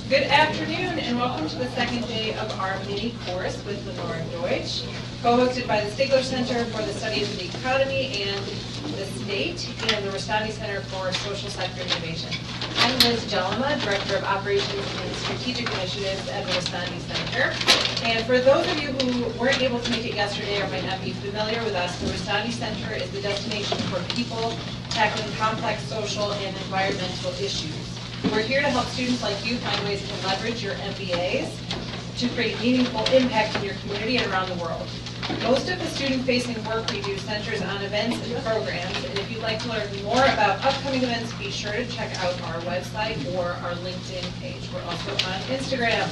Good afternoon and welcome to the second day of our mini course with Linor Deutsch, co-hosted by the Stigler Center for the Studies of the Economy and the State and the Rustandy Center for Social Sector Innovation. I'm Liz Jalama, Director of Operations and Strategic Initiatives at the Rustandy Center. And for those of you who weren't able to make it yesterday or might not be familiar with us, the Rustandy Center is the destination for people tackling complex social and environmental issues. We're here to help students like you find ways to leverage your MBAs to create meaningful impact in your community and around the world. Most of the student-facing work we do centers on events and programs, and if you'd like to learn more about upcoming events, be sure to check out our website or our LinkedIn page. We're also on Instagram.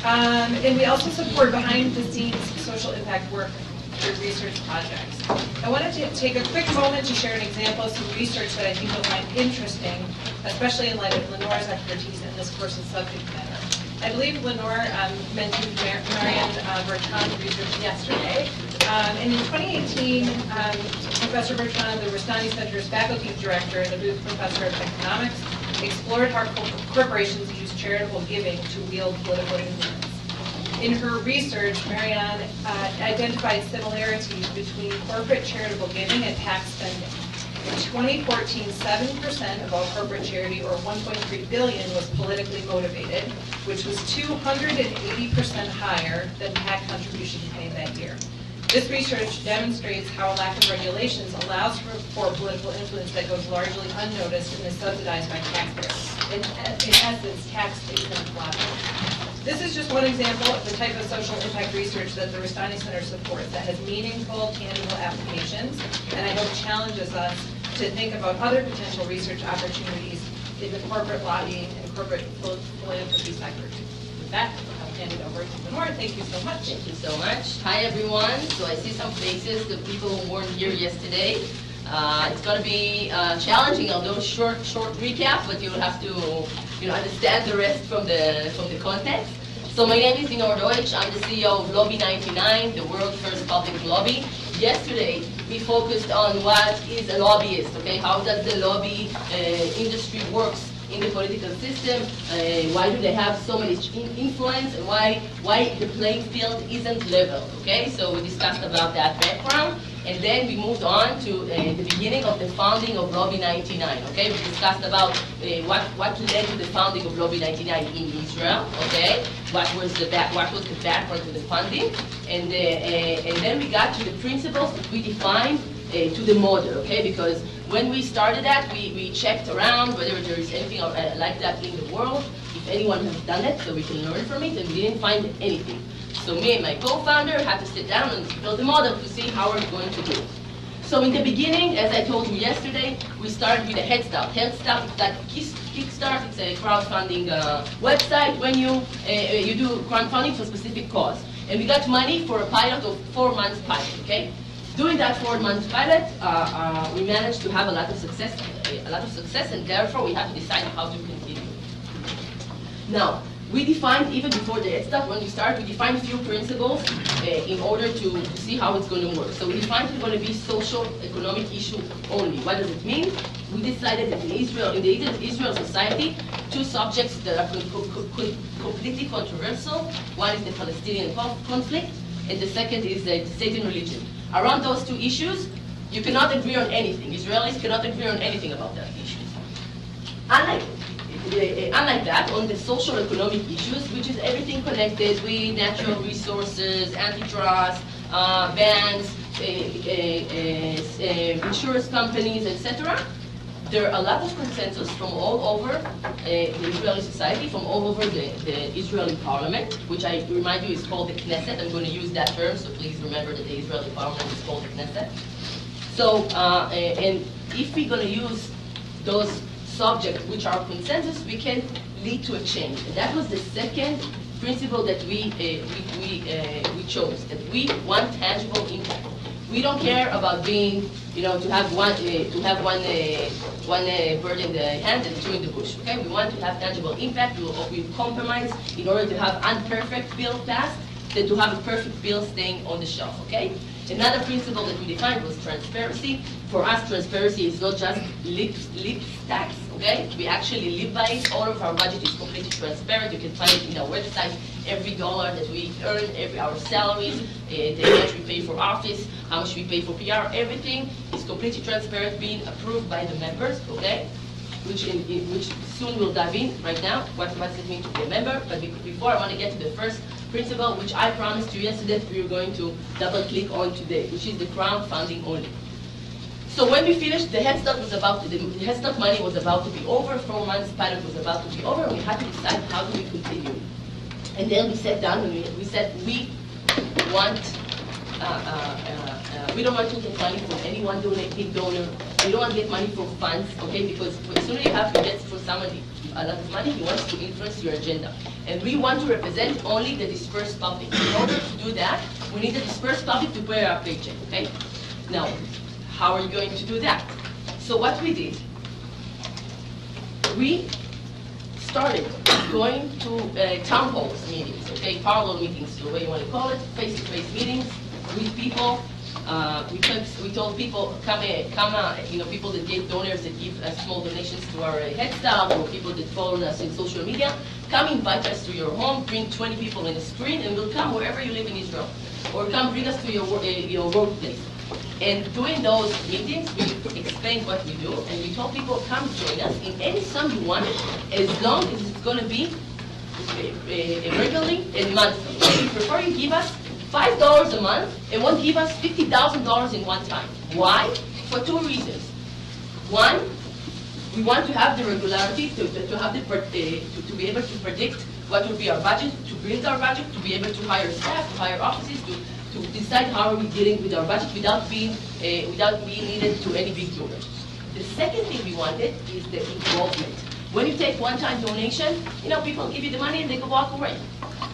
And we also support behind-the-scenes social impact work through research projects. I wanted to take a quick moment to share an example of some research that I think you'll find interesting, especially in light of Linor's expertise in this course's subject matter. I believe Linor mentioned Marianne Bertrand's research yesterday. And in 2018, Professor Bertrand, the Rustandy Center's faculty director and the Booth Professor of Economics, explored how corporations use charitable giving to wield political influence. In her research, Marianne identified similarities between corporate charitable giving and tax spending. In 2014, 7% of all corporate charity, or $1.3 billion, was politically motivated, which was 280% higher than PAC contributions made that year. This research demonstrates how a lack of regulations allows for political influence that goes largely unnoticed and is subsidized by taxpayers. In essence, tax-exempt lobbying. This is just one example of the type of social impact research that the Rustandy Center supports that has meaningful, tangible applications, and I hope challenges us to think about other potential research opportunities in the corporate lobbying and corporate philanthropy sectors. With that, I'll hand it over to Linor. Thank you so much. Thank you so much. Hi, everyone. So I see some faces, the people who weren't here yesterday. It's going to be challenging, although short recap, but you'll have to understand the rest from the context. So my name is Linor Deutsch. I'm the CEO of Lobby99, the world's first public lobby. Yesterday, we focused on what is a lobbyist, okay? How does the lobby industry works in the political system? Why do they have so much influence, and why the playing field isn't level, okay? So we discussed about that background. And then we moved on to the beginning of the founding of Lobby99. Okay, we discussed about what led to the founding of Lobby99 in Israel. Okay, what was the background to the funding, and then we got to the principles that we defined to the model. Okay, because when we started that, we checked around whether there is anything like that in the world, if anyone has done it, so we can learn from it, and we didn't find anything. So me and my co-founder had to sit down and build a model to see how we're going to do it. So in the beginning, as I told you yesterday, we started with a Head Start. Head Start is like Kickstart. It's a crowdfunding website when you do crowdfunding for a specific cause. And we got money for a pilot of 4 months pilot. Okay, during that 4 months pilot, we managed to have a lot of success, and therefore we had to decide how to continue. Now, we defined, even before the Head Start, when we started, we defined a few principles in order to see how it's going to work. So we defined it's going to be social, economic issue only. What does it mean? We decided that in the Israel society, 2 subjects that are completely controversial. One is the Palestinian conflict, and the second is the state and religion. Around those 2 issues, you cannot agree on anything. Israelis cannot agree on anything about that issue. Unlike that, on the social economic issues, which is everything connected with natural resources, antitrust, banks, insurance companies, etc., there are a lot of consensus from all over the Israeli society, from all over the Israeli parliament, which I remind you is called the Knesset. I'm going to use that term, so please remember that the Israeli parliament is called the Knesset. So, and if we're going to use those subjects which are consensus, we can lead to a change. And that was the second principle that we chose, that we want tangible impact. We don't care about being, to have one bird in the hand and 2 in the bush. Okay, we want to have tangible impact. We compromise in order to have imperfect bill passed than to have a perfect bill staying on the shelf. Okay. Another principle that we defined was transparency. For us, transparency is not just lip stacks, okay? We actually live by it. All of our budget is completely transparent. You can find it in our website. Every dollar that we earn, our salaries, how much we pay for office, how much we pay for PR, everything is completely transparent, being approved by the members, okay? Which soon we'll dive in right now. What does it mean to be a member? But before, I want to get to the first principle, which I promised you yesterday we were going to double click on today, which is the crowdfunding only. So when we finished, the Head Start money was about to be over. 4 months pilot was about to be over. We had to decide how do we continue. And then we sat down and we said we want. We don't want to get money from anyone donating donor. We don't want to get money from funds, okay? Because as soon as you have to get for somebody a lot of money, he wants to influence your agenda. And we want to represent only the dispersed public. In order to do that, we need the dispersed public to pay our paycheck, okay? Now, how are you going to do that? So what we did, we started going to town halls meetings, okay? Parallel meetings, the way you want to call it, face-to-face meetings with people. We told people, come, people that gave donors that give small donations to our Head Start, or people that follow us in social media, come invite us to your home, bring 20 people in a screen, and we'll come wherever you live in Israel. Or come bring us to your workplace. And during those meetings, we explained what we do, and we told people, come join us in any sum you want, as long as it's going to be regularly and monthly. We prefer you give us $5 a month and won't give us $50,000 in one time. Why? For 2 reasons. One, we want to have the regularity to be able to predict what will be our budget, to build our budget, to be able to hire staff, to hire offices, to decide how are we dealing with our budget without being needed to any big donors. The second thing we wanted is the involvement. When you take one-time donation, people give you the money and they go walk away.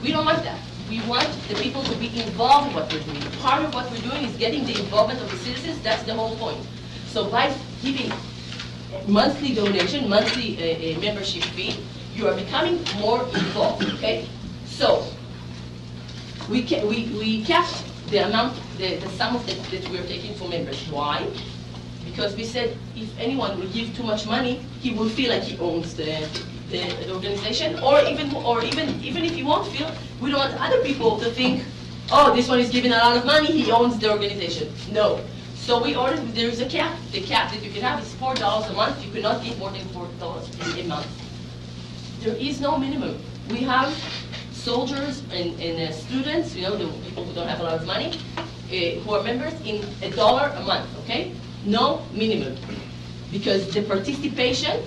We don't want that. We want the people to be involved in what we're doing. Part of what we're doing is getting the involvement of the citizens. That's the whole point. So by giving monthly donation, monthly membership fee, you are becoming more involved. Okay. So we capped the amount, the sum of that we are taking for members. Why? Because we said if anyone will give too much money, he will feel like he owns the organization, or even if he won't feel, we don't want other people to think, oh, this one is giving a lot of money, he owns the organization. No. So we ordered, there is a cap. The cap that you can have is $4 a month. You cannot give more than $4 a month. There is no minimum. We have soldiers and students, the people who don't have a lot of money, who are members in $1 a month, okay? No minimum. Because the participation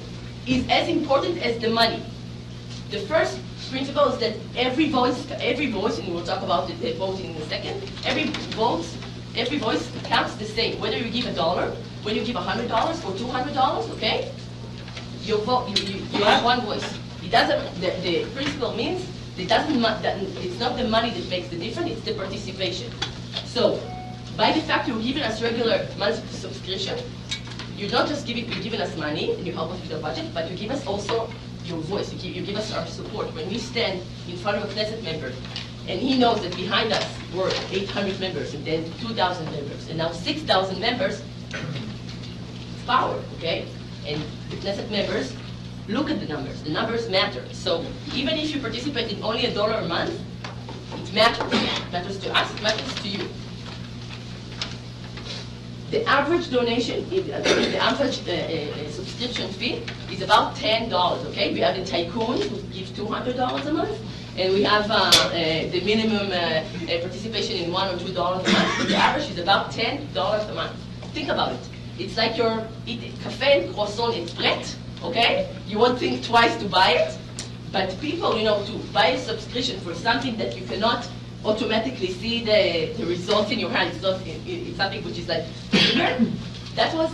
is as important as the money. The first principle is that every voice, and we'll talk about the voting in a second, every voice counts the same. Whether you give $1, whether you give $100 or $200, okay? You have one voice. It doesn't. The principle means it's not the money that makes the difference, it's the participation. So, by the fact you're giving us regular monthly subscription, you're not just giving us money and you help us with our budget, but you give us also your voice. You give us our support. When we stand in front of a Knesset member, and he knows that behind us were 800 members, and then 2,000 members, and now 6,000 members, it's power, okay? And the Knesset members look at the numbers. The numbers matter. So even if you participate in only $1 a month, it matters. It matters to us, it matters to you. The average donation, the average subscription fee is about $10, okay? We have the tycoons who give $200 a month, and we have the minimum participation in $1 or $2 a month, but the average is about $10 a month. Think about it. It's like you're eating cafe, croissant, and bread, okay? You won't think twice to buy it, but people, to buy a subscription for something that you cannot automatically see the results in your hand. It's something which is like, that was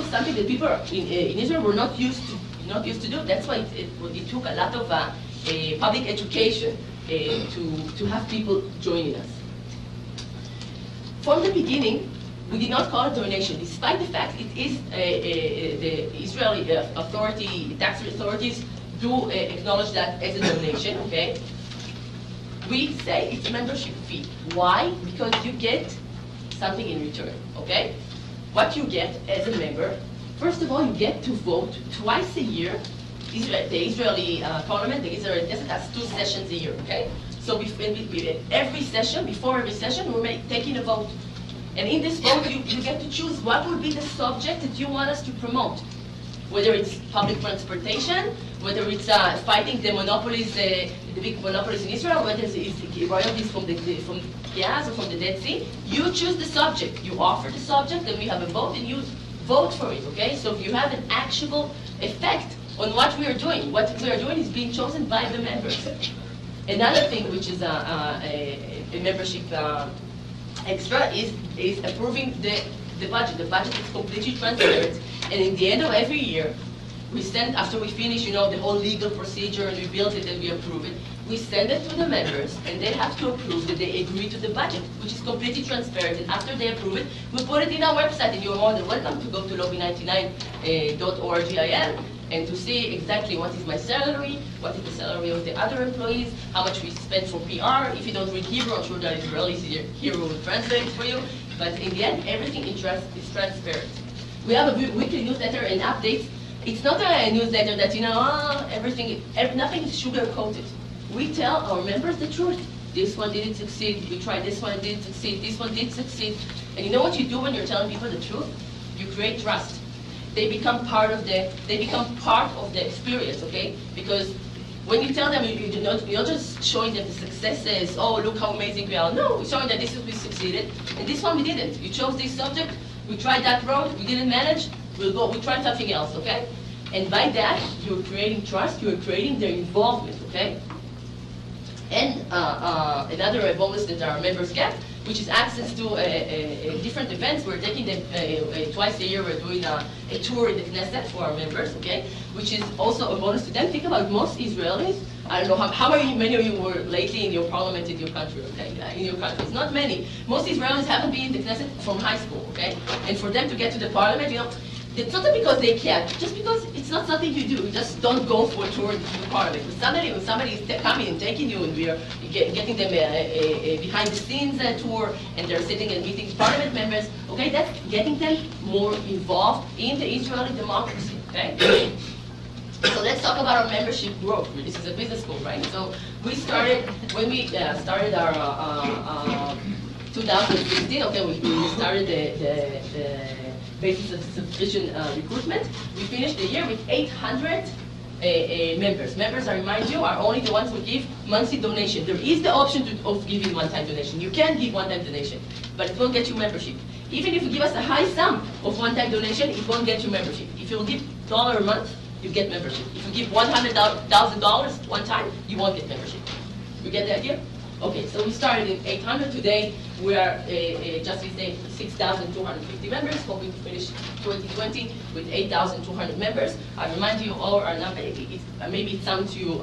something that people in Israel were not used to do. That's why it took a lot of public education to have people joining us. From the beginning, we did not call it donation, despite the fact it is the Israeli tax authorities do acknowledge that as a donation, okay? We say it's membership fee. Why? Because you get something in return, okay? what you get as a member, first of all, you get to vote twice a year. The Israeli parliament, the Israeli Knesset has 2 sessions a year, okay? So every session, before every session, we're taking a vote. And in this vote, you get to choose what would be the subject that you want us to promote. Whether it's public transportation, whether it's fighting the monopolies, the big monopolies in Israel, whether it's royalties from gas or from the Dead Sea, you choose the subject. You offer the subject, then we have a vote, and you vote for it, okay? So you have an actual effect on what we are doing. What we are doing is being chosen by the members. Another thing which is a membership extra is approving the budget. The budget is completely transparent, and in the end of every year, we send, after we finish, the whole legal procedure and we build it and we approve it, we send it to the members, and they have to approve that they agree to the budget, which is completely transparent. And after they approve it, we put it in our website, and you're more than welcome to go to lobby99.org and to see exactly what is my salary, what is the salary of the other employees, how much we spend for PR. If you don't read Hebrew, I'm sure that Israeli here will translate for you. But in the end, everything is transparent. We have a weekly newsletter and updates. It's not a newsletter that, nothing is sugar-coated. We tell our members the truth. This one didn't succeed. We tried this one, it didn't succeed. This one did succeed. And you know what you do when you're telling people the truth? You create trust. They become part of the experience, okay? Because when you tell them, you're not just showing them the successes. Oh, look how amazing we are. No, we're showing that this is we succeeded, and this one we didn't. You chose this subject. We tried that road. We didn't manage. We tried something else, okay? And by that, you're creating trust. You're creating their involvement, okay? And another bonus that our members get, which is access to different events. We're taking them twice a year. We're doing a tour in the Knesset for our members, okay? Which is also a bonus to them. Think about most Israelis. I don't know how many of you were lately in your parliament in your country, okay? In your countries, not many. Most Israelis haven't been in the Knesset from high school, okay? And for them to get to the parliament, it's not because they can't, just because it's not something you do. You just don't go for a tour to the parliament. But suddenly, when somebody is coming and taking you, and we are getting them a behind-the-scenes tour, and they're sitting and meeting parliament members, okay, that's getting them more involved in the Israeli democracy, okay? So let's talk about our membership growth. This is a business school, right? So we started, when we started our 2015, okay, we started the basis of subscription recruitment. We finished the year with 800 members. Members, I remind you, are only the ones who give monthly donation. There is the option of giving one-time donation. You can give one-time donation, but it won't get you membership. Even if you give us a high sum of one-time donation, it won't get you membership. If you give $1 a month, you get membership. If you give $100,000 one time, you won't get membership. You get the idea? Okay, so we started in 800. Today, we are just this day 6,250 members, hoping to finish 2020 with 8,200 members. I remind you, all our number, maybe it sounds to you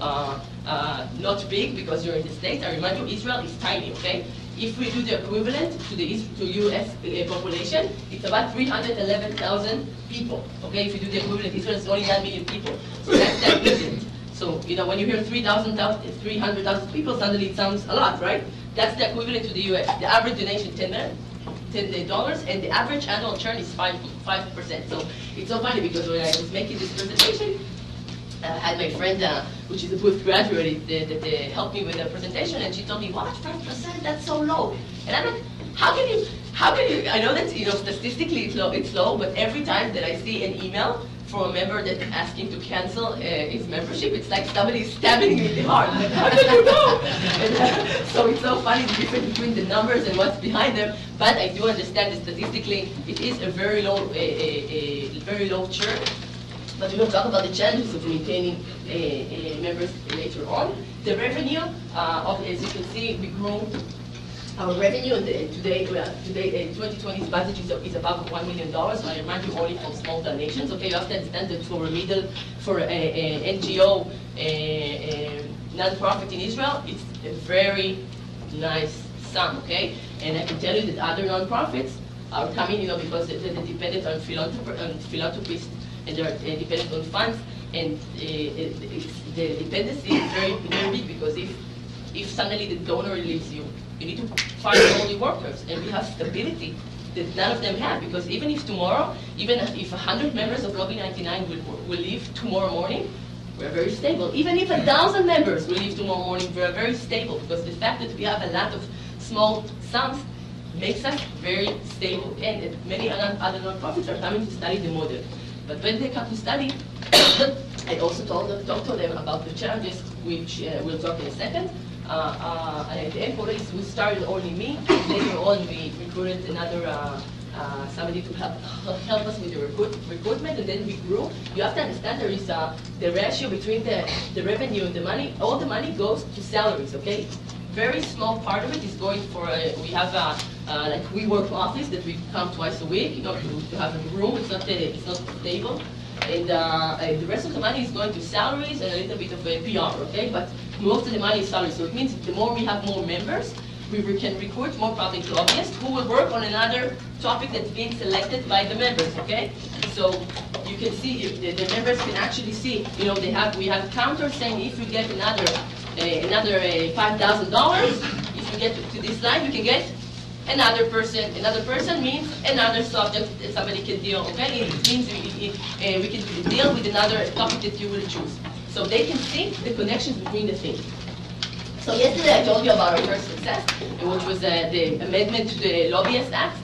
not big because you're in the States. I remind you, Israel is tiny, okay? If we do the equivalent to US population, it's about 311,000 people, okay? If you do the equivalent, Israel is only 9 million people. So that's that million. So, when you hear 300,000 people, suddenly it sounds a lot, right? That's the equivalent to the US. The average donation, $10, and the average annual churn is 5%. So it's so funny because when I was making this presentation, I had my friend, which is a Booth graduate, that helped me with the presentation, and she told me, "What, 5%? That's so low." And I'm like, how can you? I know that statistically it's low, but every time that I see an email from a member that's asking to cancel his membership, it's like somebody is stabbing me in the heart. Like, how did you know? And, so it's so funny the difference between the numbers and what's behind them. But I do understand that statistically it is a very low churn. But we will talk about the challenges of maintaining members later on. The revenue, as you can see, we grew our revenue, and today 2020's budget is above $1 million. So I remind you, only from small donations. Okay, you have to understand that for a NGO, non-profit in Israel, it's a very nice sum. Okay, and I can tell you that other non-profits are coming, because they're dependent on philanthropists, and they're dependent on funds, and the dependency is very, very big, because if suddenly the donor leaves you, you need to find all the workers, and we have stability that none of them have, because even if tomorrow, even if 100 members of Lobby99 will leave tomorrow morning, we're very stable. Even if 1,000 members will leave tomorrow morning, we're very stable, because the fact that we have a lot of small sums makes us very stable. And many other nonprofits are coming to study the model. But when they come to study, I also talked to them about the challenges, which we'll talk in a second. And at the end, we started only me. Later on, we recruited another somebody to help us with the recruitment, and then we grew. You have to understand there is the ratio between the revenue and the money. All the money goes to salaries, okay? Very small part of it is going for, we have like WeWork office that we come twice a week, to have a room. It's not stable. And the rest of the money is going to salaries and a little bit of PR, okay? But most of the money is salaries. So it means the more we have more members, we can recruit more public lobbyists who will work on another topic that's being selected by the members, okay? So you can see, the members can actually see, we have counters saying if you get another $5,000, if you get to this line, you can get another person. Another person means another subject that somebody can deal, okay? It means we can deal with another topic that you will choose. So they can see the connections between the things. So yesterday I told you about our first success, which was the amendment to the Lobbyist Act.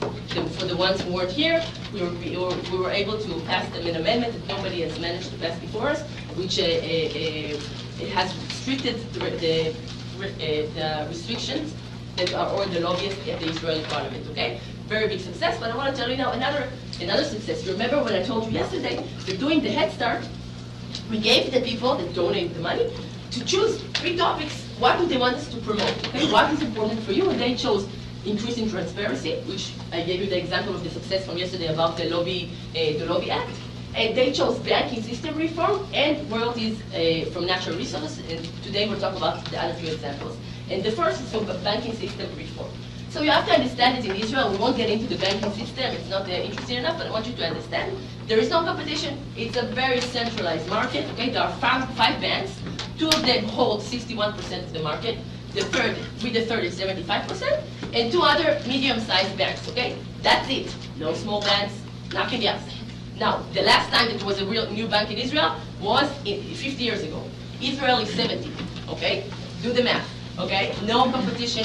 For the ones who weren't here, we were able to pass them an amendment that nobody has managed to pass before us, which it has restricted the restrictions that are on the lobbyists at the Israeli parliament, okay? Very big success, but I want to tell you now another success. Remember when I told you yesterday that doing the Head Start, we gave the people that donated the money to choose 3 topics. What do they want us to promote, okay? What is important for you? And they chose increasing transparency, which I gave you the example of the success from yesterday about the Lobby Act. And they chose banking system reform and royalties from natural resources. And today we'll talk about the other few examples. And the first is from banking system reform. So you have to understand that in Israel, we won't get into the banking system. It's not interesting enough, but I want you to understand. There is no competition. It's a very centralized market, okay? There are 5 banks. 2 of them hold 61% of the market. The third is 75%. And 2 other medium-sized banks, okay? That's it. No small banks, nothing else. Now, the last time that was a real new bank in Israel was 50 years ago. Israel is 70, okay? Do the math, okay? No competition,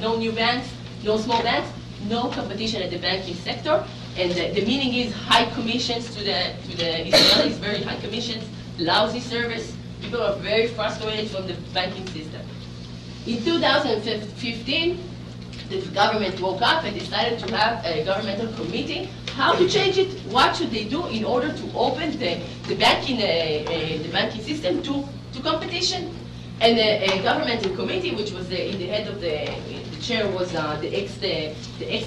no new banks, no small banks, no competition at the banking sector. And the meaning is high commissions to the Israelis, very high commissions, lousy service. People are very frustrated from the banking system. In 2015, the government woke up and decided to have a governmental committee. How to change it? What should they do in order to open the banking system to competition? And a governmental committee, which was in the head of the chair was the ex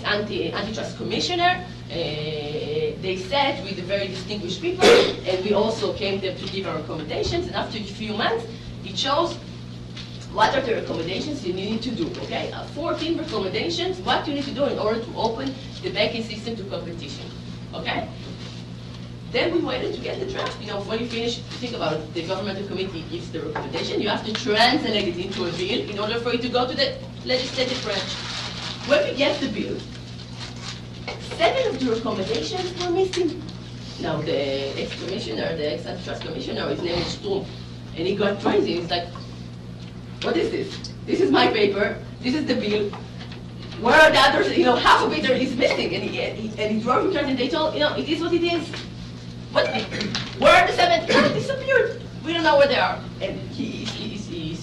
antitrust commissioner. They sat with the very distinguished people, and we also came there to give our recommendations. And after a few months, it shows what are the recommendations you need to do, okay? 14 recommendations, what you need to do in order to open the banking system to competition, okay? Then we waited to get the draft. When you finish, think about it, the governmental committee gives the recommendation, you have to translate it into a bill in order for it to go to the legislative branch. When we get the bill, 7 of the recommendations were missing. Now the ex-commissioner, the ex-antitrust commissioner, his name is Strum, and he got crazy. He's like, what is this? This is my paper. This is the bill. Where are the others? Half of it is missing. And he drove him and they told, it is what it is. But where are the 7? They disappeared. We don't know where they are. And he seriously he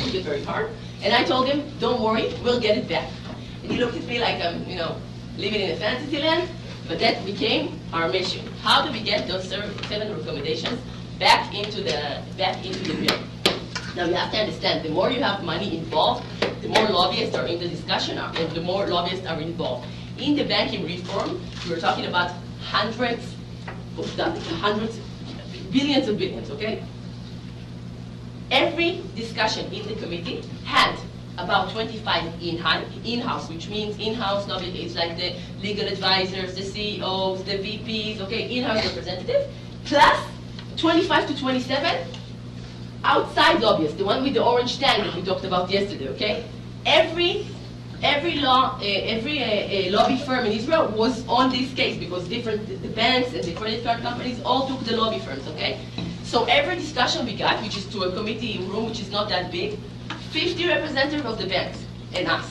took it very hard. And I told him, don't worry, we'll get it back. And he looked at me like I'm, living in a fantasy land. But that became our mission. How do we get those 7 recommendations back into the bill? Now you have to understand, the more you have money involved, the more lobbyists are in the discussion, and the more lobbyists are involved. In the banking reform, we're talking about hundreds, billions of billions, okay? Every discussion in the committee had about 25 in-house, which means in-house lobby, it's like the legal advisors, the CEOs, the VPs, okay, in-house representative, plus 25 to 27 outside lobbyists, the one with the orange tag that we talked about yesterday, okay? Every every lobby firm in Israel was on this case because the banks and the credit card companies all took the lobby firms, okay? So every discussion we got, which is to a committee room which is not that big, 50 representatives of the banks and us.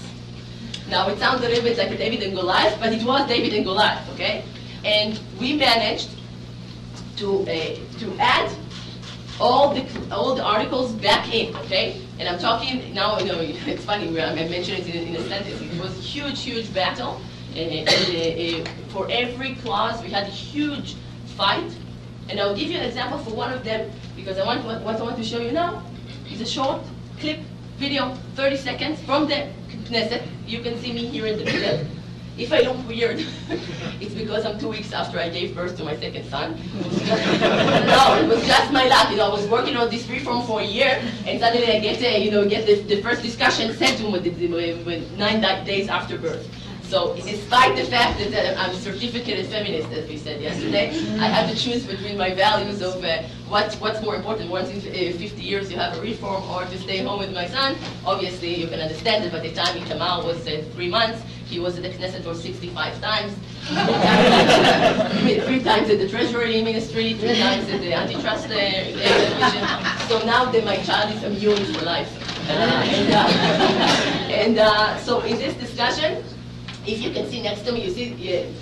Now it sounds a little bit like a David and Goliath, but it was David and Goliath, okay? And we managed to add all the articles back in, okay? And I'm talking now. You know, it's funny. I mentioned it in a sentence. It was a huge battle, and for every clause we had a huge fight. And I'll give you an example for one of them because what I want to show you now is a short clip video, 30 seconds from the Knesset. You can see me here in the middle. If I look weird, it's because I'm 2 weeks after I gave birth to my second son. No, it was just my luck. You know, I was working on this reform for a year, and suddenly I get the first discussion sent to me with 9 days after birth. So despite the fact that I'm a certificated feminist, as we said yesterday, I had to choose between my values of what's more important. Once in 50 years you have a reform or to stay home with my son. Obviously you can understand that by the time Itamar was 3 months, he was at the Knesset for 65 times. 3 times at the Treasury Ministry, 3 times at the antitrust division. So now that my child is immune for life. So in this discussion, if you can see next to me, you see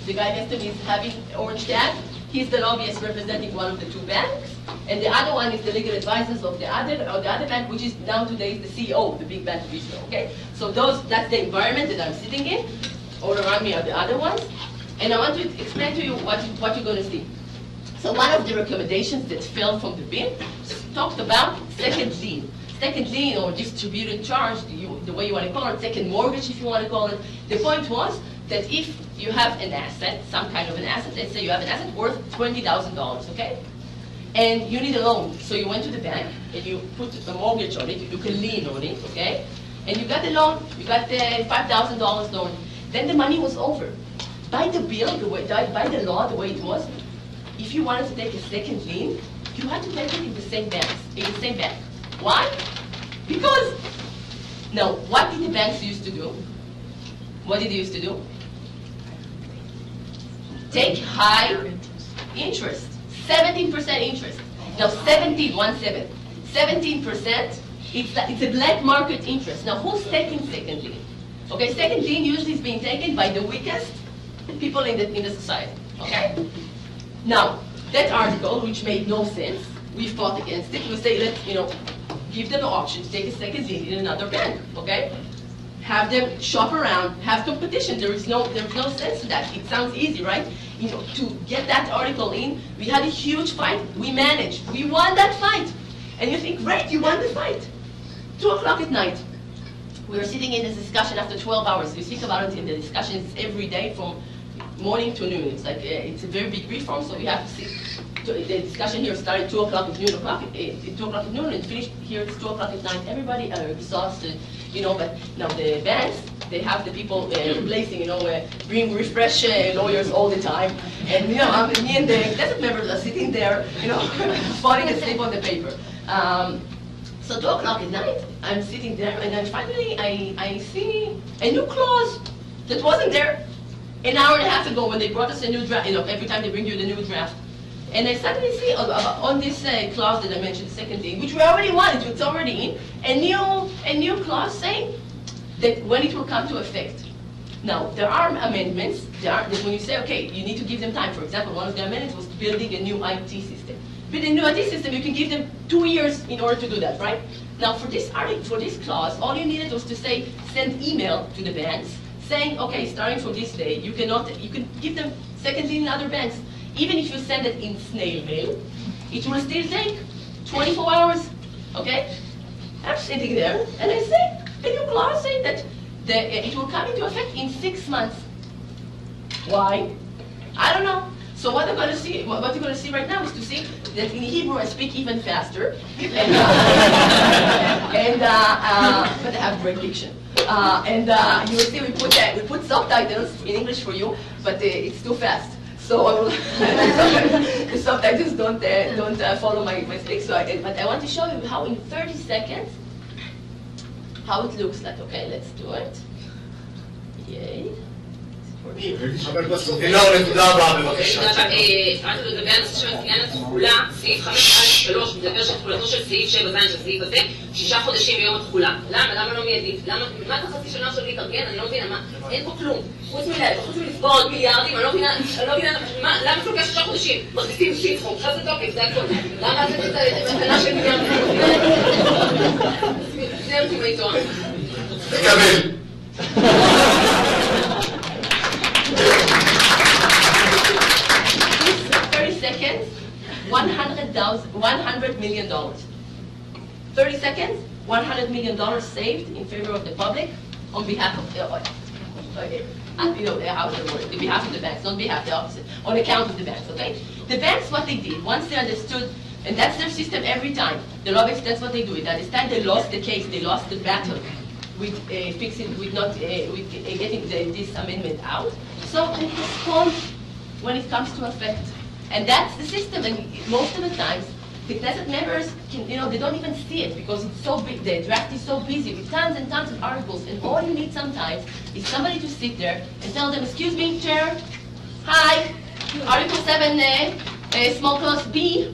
the guy next to me is having orange tag. He's the lobbyist representing one of the 2 banks, and the other one is the legal advisors of the other bank, which is now today the CEO of the big bank of Israel. Okay, so that's the environment that I'm sitting in. All around me are the other ones, and I want to explain to you what you're going to see. So one of the recommendations that fell from the bin talked about second lien. Second lien or distributed charge, the way you want to call it, second mortgage if you want to call it. The point was that if you have an asset, some kind of an asset, let's say you have an asset worth $20,000, okay? And you need a loan. So you went to the bank and you put a mortgage on it, you took a lien on it, okay? And you got the loan, you got the $5,000 loan. Then the money was over. By the bill, by the law, the way it was, if you wanted to take a second lien, you had to take it in the same bank. Why? Because, now, what did the banks used to do? What did they used to do? Take high interest, 17% interest. Now, 17%, it's a black market interest. Now, who's taking second lien? Okay, second lien usually is being taken by the weakest people in the society, okay? Now, that article, which made no sense, we fought against it. We say, give them the option to take a second lien in another bank, okay? Have them shop around, have competition. There's no sense to that. It sounds easy, right? To get that article in, we had a huge fight. We managed. We won that fight. And you think, great, you won the fight. 2 o'clock at night. We were sitting in this discussion after 12 hours. You think about it in the discussions every day from morning to noon. It's like it's a very big reform, so we have to sit. The discussion here started 2 o'clock at noon, 2 o'clock at noon, and finished here at 2 o'clock at night. Everybody are exhausted, but now the banks, they have the people replacing, bring refresh lawyers all the time. And, me and the Knesset members are sitting there, falling asleep on the paper. So 2 o'clock at night, I'm sitting there, and then finally I see a new clause that wasn't there an hour and a half ago when they brought us a new draft. Every time they bring you the new draft. And I suddenly see on this clause that I mentioned, second thing, which we already wanted, it's already in, a new clause saying that when it will come to effect. Now, there are amendments that when you say, okay, you need to give them time. For example, one of the amendments was building a new IT system. Building a new IT system, you can give them 2 years in order to do that, right? Now, for this clause, all you needed was to say, send email to the banks, saying, okay, starting from this day, you can give them second lien in other banks. Even if you send it in snail mail, it will still take 24 hours, okay? I'm sitting there, and I say, a new clause saying that it will come into effect in 6 months. Why? I don't know. So what you're going to see right now is to see that in Hebrew I speak even faster, but I have great diction. You will see we put subtitles in English for you, but it's too fast. So the subtitles don't follow my speech. But I want to show you how in 30 seconds how it looks like. Okay, let's do it. יאי. לינור, נקודה הבאה בבקשה. רק לגבי הנושא של עניין התחולה, סעיף 5א3 מדבר שתחולתו של סעיף 7ז של הסעיף הזה 6 חודשים מיום התחולה. למה לא מיידית? מה את חצי שנה של להתארגן? אני לא מבינה, אין פה כלום. חוץ מלספור עוד מיליארדים, אני לא מבינה, למה זה לוקח 6 חודשים? מכניסים סעיף חוק, עכשיו זה תוקף, זה הכל. למה זה מתנה של מיליארדים? זה אותי בעיתון. תקבל. 30 seconds, $100 million. 30 seconds, $100 million saved in favor of the public on behalf of the on behalf of the banks, not on behalf of the opposite, on account of the banks, okay? The banks, what they did, once they understood, and that's their system every time, the lobbies, that's what they do. At this time they lost the case, they lost the battle with fixing, with not, with getting this amendment out. So they postpone when it comes to effect. And that's the system, and most of the times, the Knesset members can, they don't even see it because it's so big, the draft is so busy with tons and tons of articles, and all you need sometimes is somebody to sit there and tell them, excuse me, Chair, hi, Article 7, small clause B,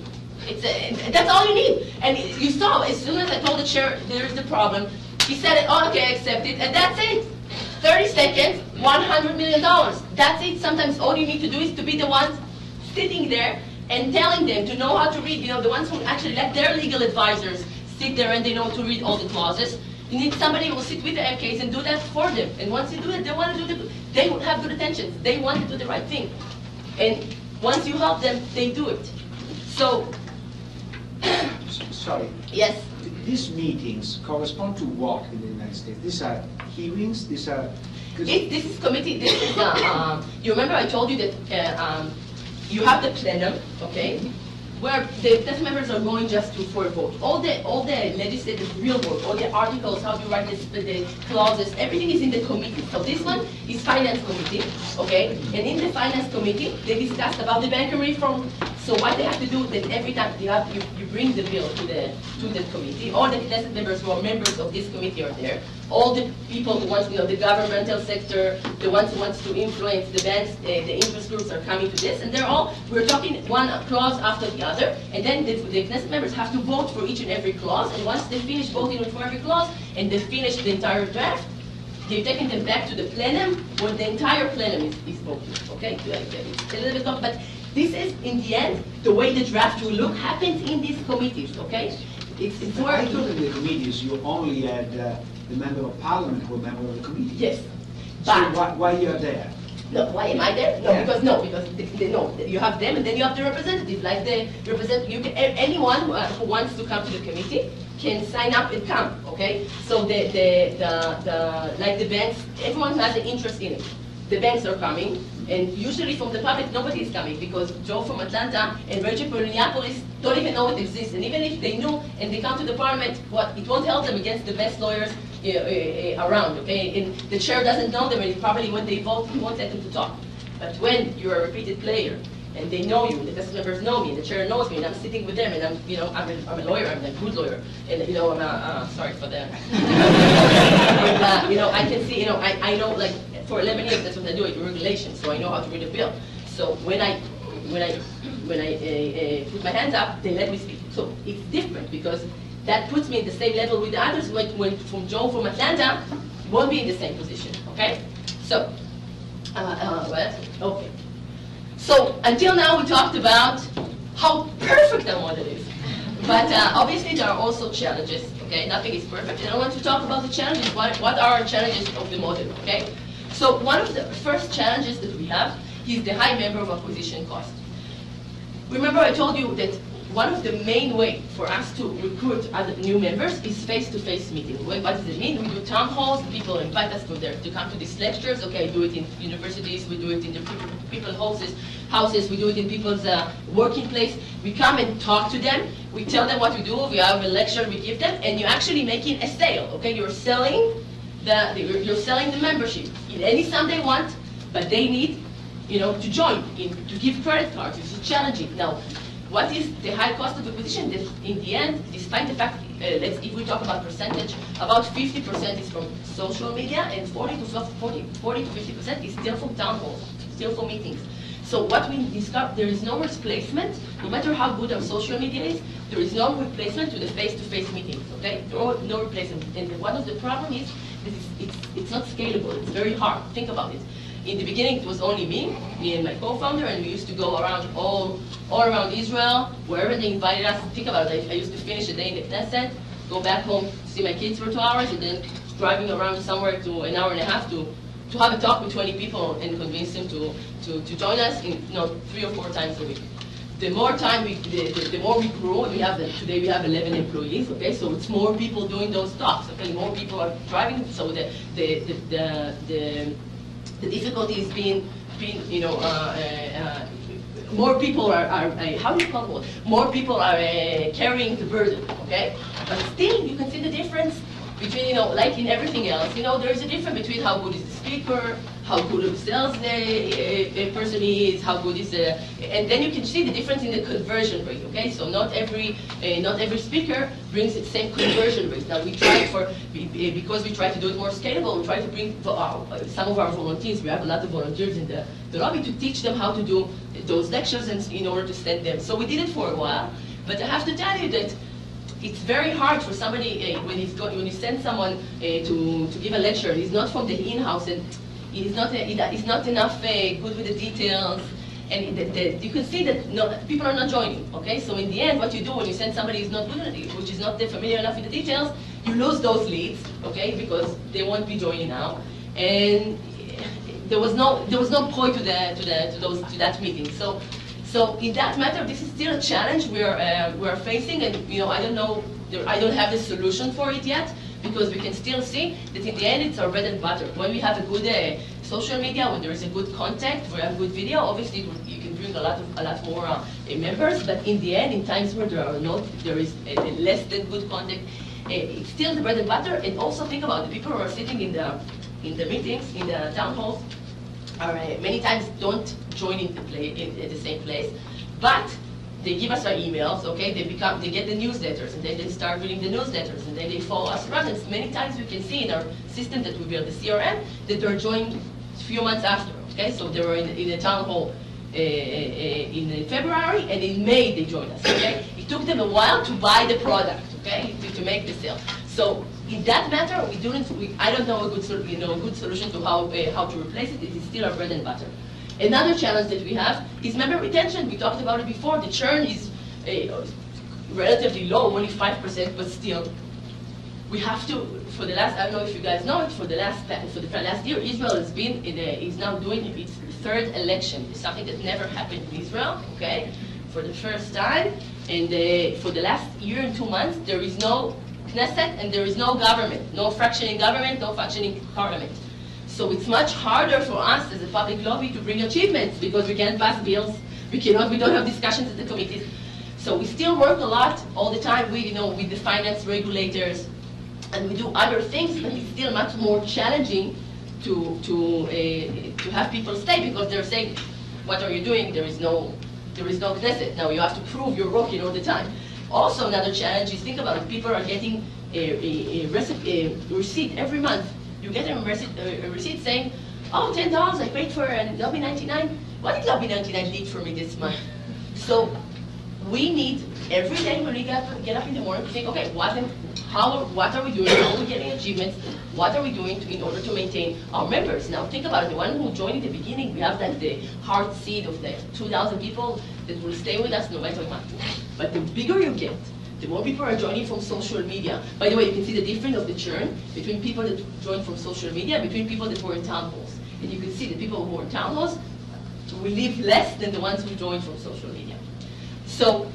that's all you need. And you saw, as soon as I told the Chair there's the problem, he said it, oh, okay, I accept it, and that's it. 30 seconds, $100 million. That's it. Sometimes all you need to do is to be the ones sitting there and telling them to know how to read, the ones who actually let their legal advisors sit there and they know to read all the clauses. You need somebody who will sit with the MKs and do that for them. And once you do it, they want to do they have good intentions. They want to do the right thing. And once you help them, they do it. So, sorry. Yes. These meetings correspond to what in the United States? These are hearings? These are... This is committee. This is you remember I told you that you have the plenum, okay, where the Knesset members are going just for a vote. All the legislative real work, all the articles, how you write the clauses, everything is in the committee. So this one is finance committee, okay, and in the finance committee they discussed about the banking reform. So what they have to do then every time you bring the bill to the committee, all the Knesset members who are members of this committee are there. All the people who want, the governmental sector, the ones who want to influence the banks, the interest groups are coming to this, and we're talking one clause after the other, and then the Knesset members have to vote for each and every clause, and once they finish voting for every clause, and they finish the entire draft, they're taking them back to the plenum, where the entire plenum is voting, okay? It's a little bit complex, but this is, in the end, the way the draft will look happens in these committees, okay? It's where... I thought in the committees you only had the member of parliament who are member of the committee. Yes. So why you are there? No, why am I there? No, Yeah. because you have them, and then you have the representative. Like anyone who wants to come to the committee can sign up and come. Okay, so like the banks, everyone has an interest in it. The banks are coming, and usually from the public nobody is coming because Joe from Atlanta and Reggie from Minneapolis don't even know it exists. And even if they knew and they come to the parliament, it won't help them against the best lawyers around, okay? And the chair doesn't know them, and probably when they vote, he won't let them to talk. But when you're a repeated player, and they know you, the Knesset members know me, and the chair knows me, and I'm sitting with them, and I'm a lawyer, I'm a good lawyer, and I'm sorry for that. And, I can see, I know, like, for 11 years, that's what I do, I do regulation, so I know how to read a bill. So when I put my hands up, they let me speak. So it's different because that puts me at the same level with the others. When from Joe from Atlanta, won't be in the same position. Okay. So, okay. So until now, we talked about how perfect the model is, but obviously there are also challenges. Okay, nothing is perfect, and I want to talk about the challenges. What are our challenges of the model? Okay. So one of the first challenges that we have is the high member of acquisition cost. Remember I told you that one of the main ways for us to recruit other new members is face-to-face meeting. What does it mean? We do town halls, people invite us to come to these lectures. Okay, we do it in universities, we do it in the people's houses, we do it in people's working place. We come and talk to them, we tell them what we do, we have a lecture, we give them, and you're actually making a sale, okay? You're selling the membership in any sum they want, but they need, to join, to give credit cards. It's challenging. Now, what is the high cost of acquisition? That in the end, despite the fact, if we talk about percentage, about 50% is from social media, and 40 to 50% is still from town halls, still from meetings. So what we discovered, there is no replacement, no matter how good our social media is, there is no replacement to the face-to-face meetings, okay? No replacement. And one of the problems is that it's not scalable, it's very hard. Think about it. In the beginning, it was only me and my co-founder, and we used to go around all around Israel, wherever they invited us. Think about it, I used to finish a day in the Knesset, go back home, see my kids for 2 hours, and then driving around somewhere to an hour and a half to have a talk with 20 people and convince them to join us in 3 or 4 times a week. The more time the more we grow, today we have 11 employees. Okay, so it's more people doing those talks. Okay, more people are driving. So the difficulty is being more people are how do you call it? More people are carrying the burden. Okay, but still you can see the difference between, like in everything else, there is a difference between how good is the speaker, how good of sales a person is, how good is and then you can see the difference in the conversion rate, okay? So not every speaker brings the same conversion rate. Now we try because we try to do it more scalable, we try to bring some of our volunteers, we have a lot of volunteers in the lobby to teach them how to do those lectures and in order to send them. So we did it for a while, but I have to tell you that it's very hard for somebody when you send someone to give a lecture. He's not from the in-house, and he's not enough good with the details, and you can see that people are not joining. Okay, so in the end, what you do when you send somebody who's not good at it, which is not familiar enough with the details, you lose those leads. Okay, because they won't be joining now, and there was no point to that meeting. So in that matter, this is still a challenge we're facing, and I don't know, I don't have the solution for it yet, because we can still see that in the end it's our bread and butter. When we have a good social media, when there is a good contact, we have good video, obviously you can bring a lot more members. But in the end, in times where there is less than good contact, it's still the bread and butter. And also think about the people who are sitting in the meetings, in the town halls, are many times don't join in the same place, but they give us our emails, okay? They get the newsletters, and then they start reading the newsletters, and then they follow us around. And many times we can see in our system that we build, the CRM, that they're joining a few months after, okay? So they were in the town hall in February, and in May they joined us, okay? It took them a while to buy the product, okay? To make the sale. So in that matter, I don't know a good solution to how to replace it. It is still our bread and butter. Another challenge that we have is member retention. We talked about it before. The churn is relatively low, only 5%, but still, we have to. For the last, I don't know if you guys know it. For the last year, Israel is now doing its 3rd election. It's something that never happened in Israel. Okay, for the first time, and for the last year and 2 months, there is no Knesset, and there is no government, no functioning government, no functioning parliament. So it's much harder for us as a public lobby to bring achievements, because we can't pass bills, we don't have discussions at the committees. So we still work a lot all the time with the finance regulators, and we do other things, but it's still much more challenging to have people stay, because they're saying, what are you doing? There is no Knesset. Now you have to prove you're working all the time. Also, another challenge is, think about it, people are getting a receipt every month. You get a receipt saying, oh, $10 I paid for Lobby99. What did Lobby99 did for me this month? So we need, every day when we get up in the morning, to think, okay, what are we doing? How are we getting achievements? What are we doing in order to maintain our members? Now think about it, the one who joined in the beginning, we have the hard seed of the 2,000 people that will stay with us no matter what. But the bigger you get, the more people are joining from social media. By the way, you can see the difference of the churn between people that joined from social media, between people that were in town halls. And you can see the people who were in town halls will live less than the ones who joined from social media. So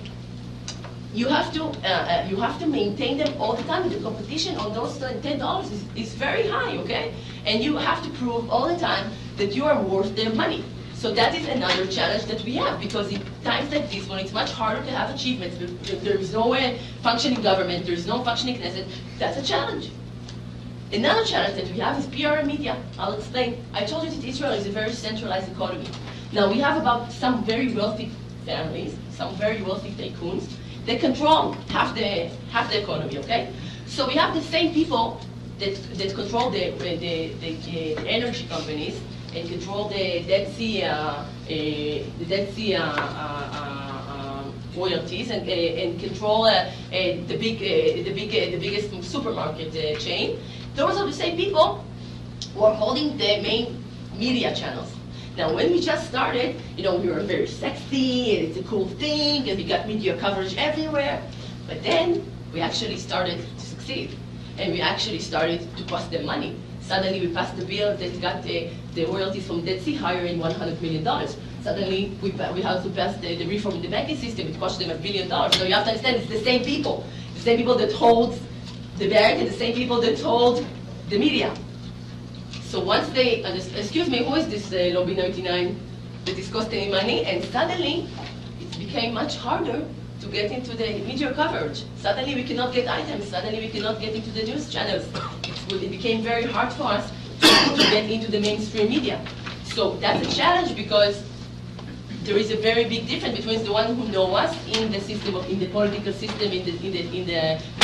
you have to maintain them all the time. The competition on those $10 is very high, okay? And you have to prove all the time that you are worth their money. So that is another challenge that we have, because in times like this, when it's much harder to have achievements, there is no functioning government, there is no functioning Knesset, that's a challenge. Another challenge that we have is PR and media. I'll explain. I told you that Israel is a very centralized economy. Now we have about some very wealthy families, some very wealthy tycoons. They control half the economy, okay? So we have the same people that control the energy companies and control the Dead Sea royalties and control the biggest supermarket chain. Those are the same people who are holding the main media channels. Now, when we just started, we were very sexy, and it's a cool thing, and we got media coverage everywhere. But then, we actually started to succeed, and we actually started to cost them money. Suddenly, we passed the bill that got the royalties from Dead Sea higher in $100 million. Suddenly, we had to pass the reform in the banking system. It cost them $1 billion. So you have to understand, it's the same people that hold the bank, and the same people that hold the media. So once they, excuse me, who is this Lobby99 that is costing money? And suddenly, it became much harder to get into the media coverage. Suddenly, we cannot get items. Suddenly, we cannot get into the news channels. It became very hard for us to get into the mainstream media. So that's a challenge because there is a very big difference between the ones who know us in the system, in the political system, in the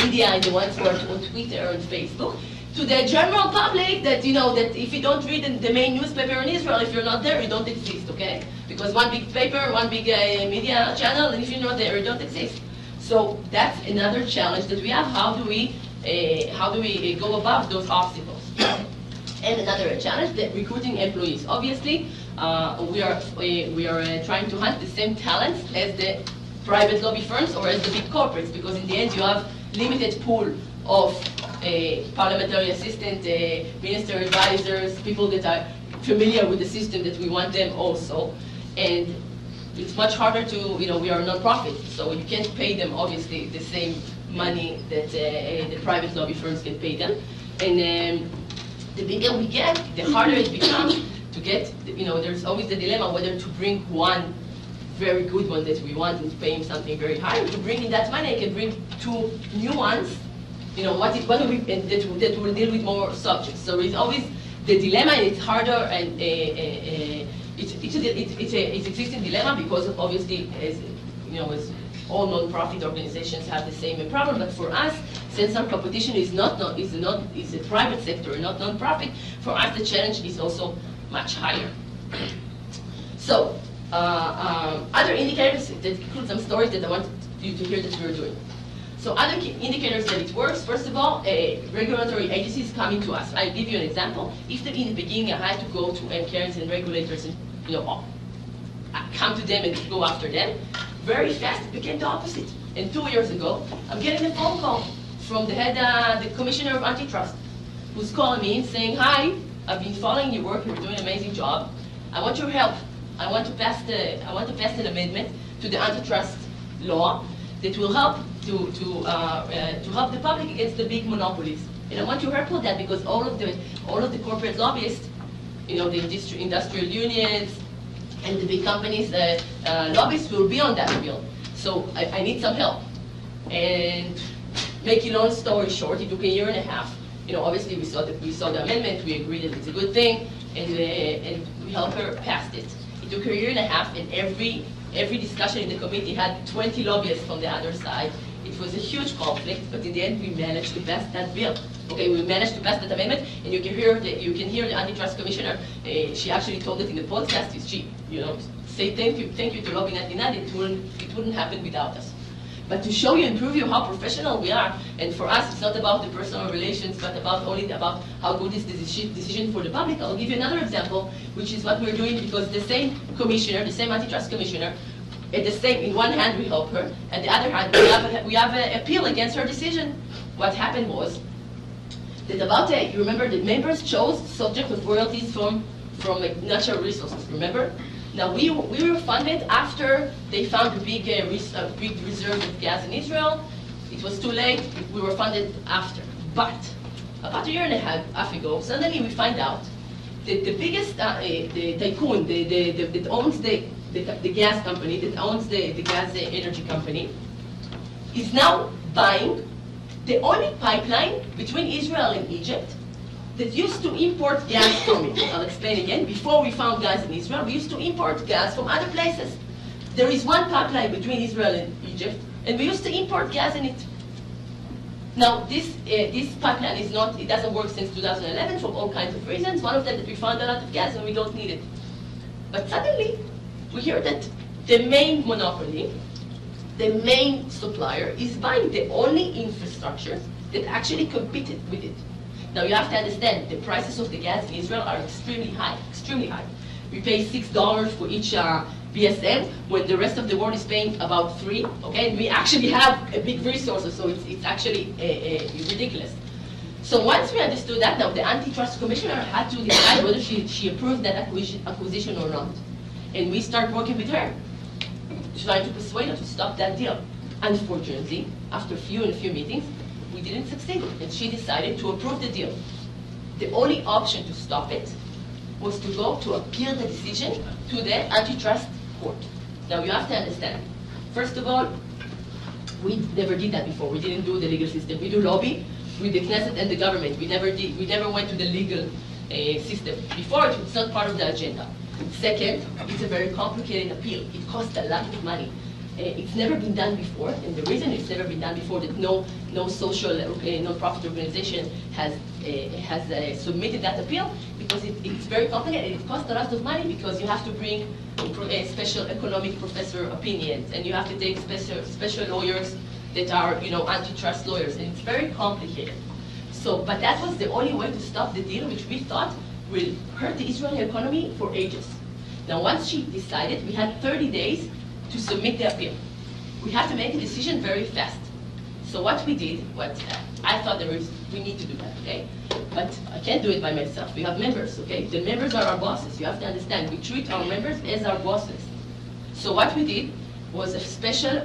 media, and the ones who are on Twitter and Facebook, to the general public that that if you don't read the main newspaper in Israel, if you're not there, you don't exist, okay? Because one big paper, one big media channel, and if you're not there, you don't exist. So that's another challenge that we have. How do we go above those obstacles? And another challenge, the recruiting employees. Obviously, we are trying to hunt the same talents as the private lobby firms or as the big corporates, because in the end you have limited pool of parliamentary assistant, minister advisors, people that are familiar with the system that we want them also. And it's much harder to, we are a non-profit, so you can't pay them obviously the same money that the private lobby firms can pay them. And the bigger we get, the harder it becomes to get, there's always the dilemma whether to bring one very good one that we want and pay him something very high, or to bring in that money, I can bring two new ones, what do we, and that will deal with more subjects. So it's always the dilemma, and it's harder, and it's an existing dilemma because obviously, as all non-profit organizations have the same problem. But for us, since our competition is a private sector, not non-profit, for us the challenge is also much higher. So other indicators that include some stories that I want you to hear that we're doing. So other indicators that it works, first of all, regulatory agencies coming to us. I'll give you an example. If in the beginning I had to go to MCARES and regulators and come to them and go after them, very fast it became the opposite. And 2 years ago, I'm getting a phone call from the commissioner of antitrust, who's calling me and saying, "Hi, I've been following your work. You're doing an amazing job. I want your help. I want to pass an amendment to the antitrust law that will help to help the public against the big monopolies. And I want your help with that because all of the corporate lobbyists, the industrial unions and the big companies, lobbyists will be on that bill. So I need some help." And making long story short, it took a year and a half. Obviously we saw the amendment, we agreed that it's a good thing, and we helped her pass it. It took a year and a half, and every discussion in the committee had 20 lobbyists from the other side. It was a huge conflict, but in the end we managed to pass that bill. Okay, we managed to pass that amendment, and you can hear the antitrust commissioner. She actually told it in the podcast. She, say thank you to Lobby99. It wouldn't happen without us. But to show you and prove you how professional we are, and for us it's not about the personal relations, but only about how good is the decision for the public. I'll give you another example, which is what we're doing because the same commissioner, the same antitrust commissioner, in one hand we help her, and the other hand we have an appeal against her decision. What happened was that you remember the members chose subject of royalties from natural resources. Remember? Now we were funded after they found a big reserve of gas in Israel. It was too late. We were funded after. But about a year and a half ago, suddenly we find out that the biggest the tycoon that owns the gas company, that owns the gas energy company, is now buying the only pipeline between Israel and Egypt that used to import gas from it. I'll explain again. Before we found gas in Israel, we used to import gas from other places. there is one pipeline between Israel and Egypt, and we used to import gas in it. Now, this pipeline is not, it doesn't work since 2011 for all kinds of reasons. One of them that we found a lot of gas and we don't need it. But suddenly, we hear that the main monopoly, the main supplier, is buying the only infrastructure that actually competed with it. Now, you have to understand, the prices of the gas in Israel are extremely high, extremely high. We pay $6 for each BSM, when the rest of the world is paying about $3, okay? And we actually have a big resources, so it's actually ridiculous. So once we understood that, now the antitrust commissioner had to decide whether she approved that acquisition or not. And we start working with her, trying to persuade her to stop that deal. Unfortunately, after a few meetings, we didn't succeed, and she decided to approve the deal. The only option to stop it was to go to appeal the decision to the antitrust court. Now you have to understand, first of all, we never did that before. We didn't do the legal system. We do lobby with the Knesset and the government. We never went to the legal system. Before, it was not part of the agenda. Second, it's a very complicated appeal. It costs a lot of money. It's never been done before, and the reason it's never been done before that no social non-profit organization has submitted that appeal, because it's very complicated. It costs a lot of money because you have to bring special economic professor opinions, and you have to take special lawyers that are antitrust lawyers, and it's very complicated. So, but that was the only way to stop the deal, which we thought will hurt the Israeli economy for ages. Now, once she decided, we had 30 days to submit the appeal. We had to make a decision very fast. So what we did, I thought we need to do that, okay? But I can't do it by myself. We have members, okay? The members are our bosses. You have to understand, we treat our members as our bosses. So what we did was a special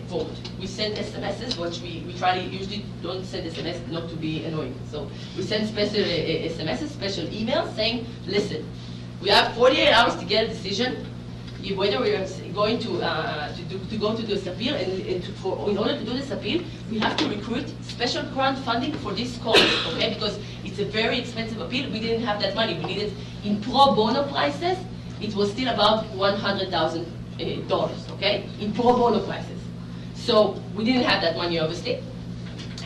vote. We send SMSs, which we usually don't send SMS not to be annoying. So we send special SMSs, special emails saying, listen, we have 48 hours to get a decision whether we are going to go to this appeal, and in order to do this appeal, we have to recruit special crowdfunding for this cause, okay? Because it's a very expensive appeal. We didn't have that money. We needed, in pro bono prices, it was still about $100,000, okay? In pro bono prices. So we didn't have that money, obviously.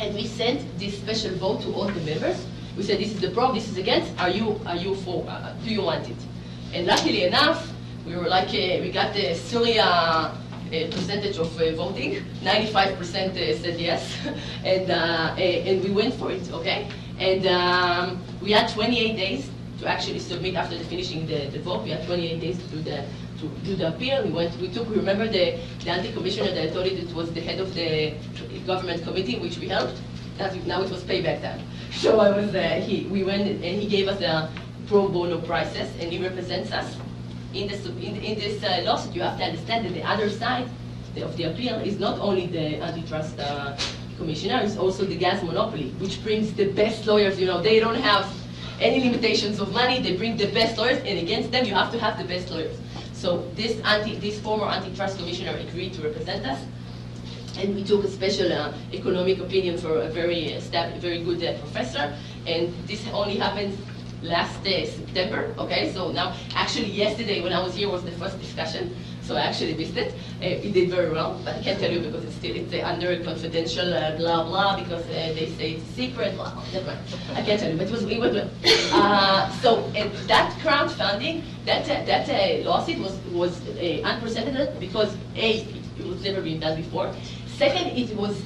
And we sent this special vote to all the members. We said, this is the pro, this is against, are you for, do you want it? And luckily enough, we were like, we got the Syria percentage of voting. 95% said yes, and we went for it, okay? And we had 28 days to actually submit after finishing the vote. We had 28 days to do the appeal. We remember the anti-commissioner that I told you that was the head of the government committee, which we helped. Now it was payback time. So we went and he gave us a pro bono process, and he represents us. In this lawsuit, you have to understand that the other side of the appeal is not only the antitrust commissioner, it's also the gas monopoly, which brings the best lawyers. They don't have any limitations of money. They bring the best lawyers, and against them, you have to have the best lawyers. So this former antitrust commissioner agreed to represent us, and we took a special economic opinion for a very good professor, and this only happened last September, okay? So now, actually yesterday when I was here was the first discussion, so I actually missed it. It did very well, but I can't tell you because it's under confidential blah blah, because they say it's secret, blah, never mind. I can't tell you, but it went well. So and that crowdfunding, that lawsuit was unprecedented because A, it was never been done before. Second, it was